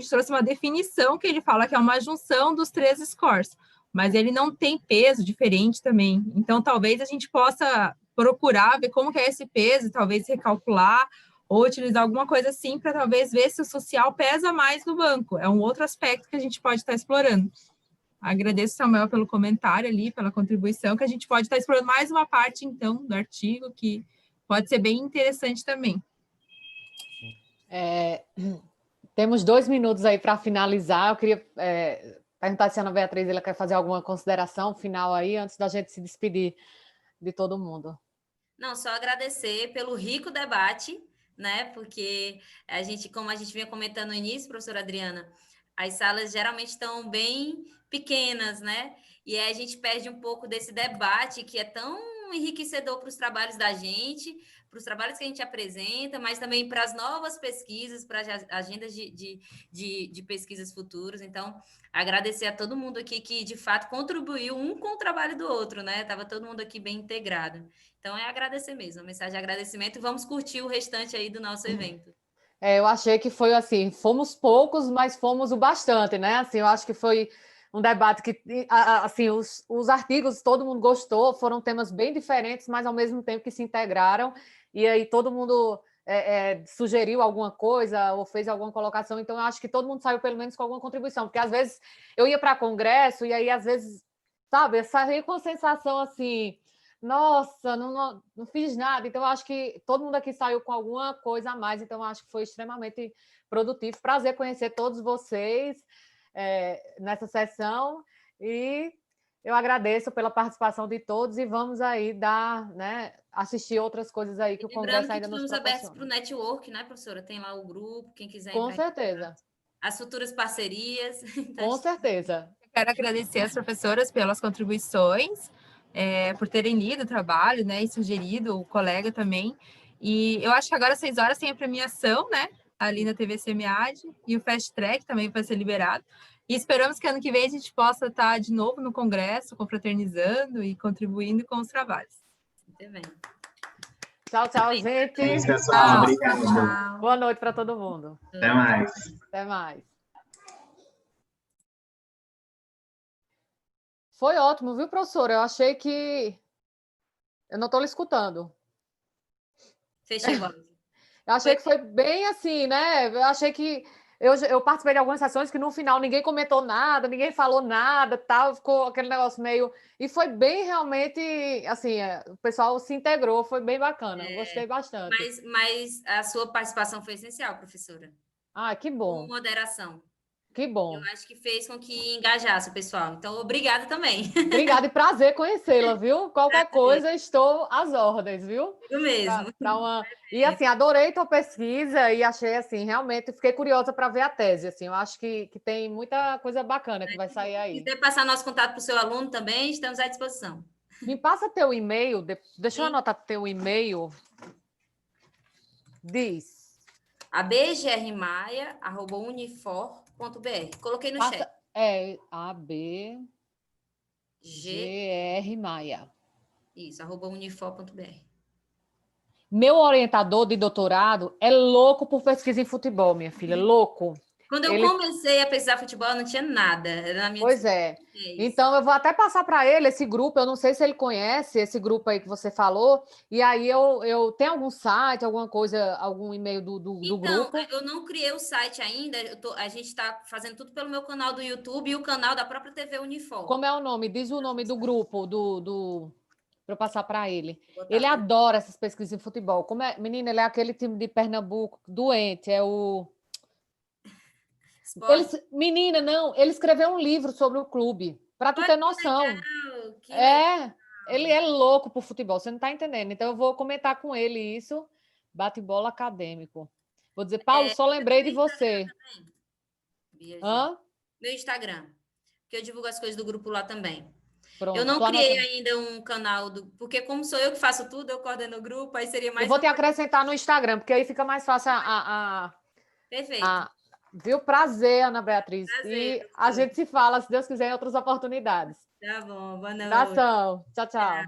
trouxe uma definição que ele fala que é uma junção dos 3 scores, mas ele não tem peso diferente também. Então, talvez a gente possa procurar ver como que é esse peso, talvez recalcular ou utilizar alguma coisa assim para talvez ver se o social pesa mais no banco. É um outro aspecto que a gente pode estar explorando. Agradeço, Samuel, pelo comentário ali, pela contribuição, que a gente pode estar explorando mais uma parte, então, do artigo, que pode ser bem interessante também. Temos 2 minutos aí para finalizar. Eu queria perguntar se a Ana Beatriz ela quer fazer alguma consideração final aí, antes da gente se despedir de todo mundo. Não, só agradecer pelo rico debate, né? Porque como a gente vinha comentando no início, professora Adriana, as salas geralmente estão bem pequenas, né? E aí a gente perde um pouco desse debate que é tão enriquecedor para os trabalhos da gente, para os trabalhos que a gente apresenta, mas também para as novas pesquisas, para as agendas de pesquisas futuras. Então, agradecer a todo mundo aqui que, de fato, contribuiu um com o trabalho do outro, né? Estava todo mundo aqui bem integrado. Então, é agradecer mesmo, a mensagem de agradecimento, e vamos curtir o restante aí do nosso evento. Eu achei que foi assim, fomos poucos, mas fomos o bastante, né? Assim, eu acho que foi um debate que, assim, os artigos todo mundo gostou, foram temas bem diferentes, mas ao mesmo tempo que se integraram, e aí todo mundo sugeriu alguma coisa ou fez alguma colocação, então eu acho que todo mundo saiu pelo menos com alguma contribuição, porque às vezes eu ia para congresso e aí às vezes, sabe, eu saí com a sensação assim, nossa, não fiz nada, então eu acho que todo mundo aqui saiu com alguma coisa a mais, então eu acho que foi extremamente produtivo, prazer conhecer todos vocês, nessa sessão, e eu agradeço pela participação de todos e vamos aí assistir outras coisas aí que o Congresso ainda nos proporciona. Estamos abertos para o network, né, professora? Tem lá o grupo, quem quiser entrar. Com certeza. As futuras parcerias. Com certeza. Quero agradecer às professoras pelas contribuições, por terem lido o trabalho, né, e sugerido, o colega também. E eu acho que agora às 6 horas tem a premiação, né, ali na TV SEMIAD, e o Fast Track também vai ser liberado. E esperamos que ano que vem a gente possa estar de novo no Congresso, confraternizando e contribuindo com os trabalhos. Muito bem. Tchau, tchau, gente. É isso, pessoal. Obrigado. Tchau. Boa noite para todo mundo. Até mais. Até mais. Foi ótimo, viu, professora? Eu achei que... Eu não estou lhe escutando. Fechei a voz. Eu achei que foi bem assim, né? Eu achei que... Eu participei de algumas sessões que no final ninguém comentou nada, ninguém falou nada, tal, ficou aquele negócio meio... E foi bem realmente, assim, o pessoal se integrou, foi bem bacana, gostei bastante. Mas a sua participação foi essencial, professora. Ah, que bom. Com moderação. Que bom. Eu acho que fez com que engajasse o pessoal. Então, obrigada também. Obrigada e prazer conhecê-la, viu? Qualquer coisa, estou às ordens, viu? Eu mesmo. E assim, adorei tua pesquisa e achei assim, realmente, fiquei curiosa para ver a tese. Assim, eu acho que tem muita coisa bacana que vai sair aí. Se quiser passar nosso contato para o seu aluno também, estamos à disposição. Me passa teu e-mail, deixa eu anotar teu e-mail. Diz. abgrmaia@unifor.br. Coloquei no chat. abgrmaia. Isso, @unifor.br. Meu orientador de doutorado é louco por pesquisa em futebol, minha filha, louco. Quando eu comecei a pesquisar futebol, não tinha nada. Era na minha Pois é. Então, eu vou até passar para ele esse grupo. Eu não sei se ele conhece esse grupo aí que você falou. E aí, eu tem algum site, alguma coisa, algum e-mail do grupo? Então, eu não criei o site ainda. A gente está fazendo tudo pelo meu canal do YouTube e o canal da própria TV Unifor. Como é o nome? Diz o nome do grupo, para eu passar para ele. Ele adora essas pesquisas em futebol. Como é, menina, ele é aquele time de Pernambuco doente, é o... Menina, não, ele escreveu um livro sobre o clube, para tu ter noção. Ele é louco por futebol, você não está entendendo. Então, eu vou comentar com ele isso, bate-bola acadêmico. Vou dizer, Paulo, só lembrei de você. Meu Instagram, que eu divulgo as coisas do grupo lá também. Pronto, eu não criei ainda um canal, porque como sou eu que faço tudo, eu coordeno o grupo, aí seria mais... Eu vou te acrescentar no Instagram, porque aí fica mais fácil Perfeito. Viu? Prazer, Ana Beatriz. Prazer, e a gente se fala, se Deus quiser, em outras oportunidades. Tá bom, boa noite. Abração. Tchau, tchau.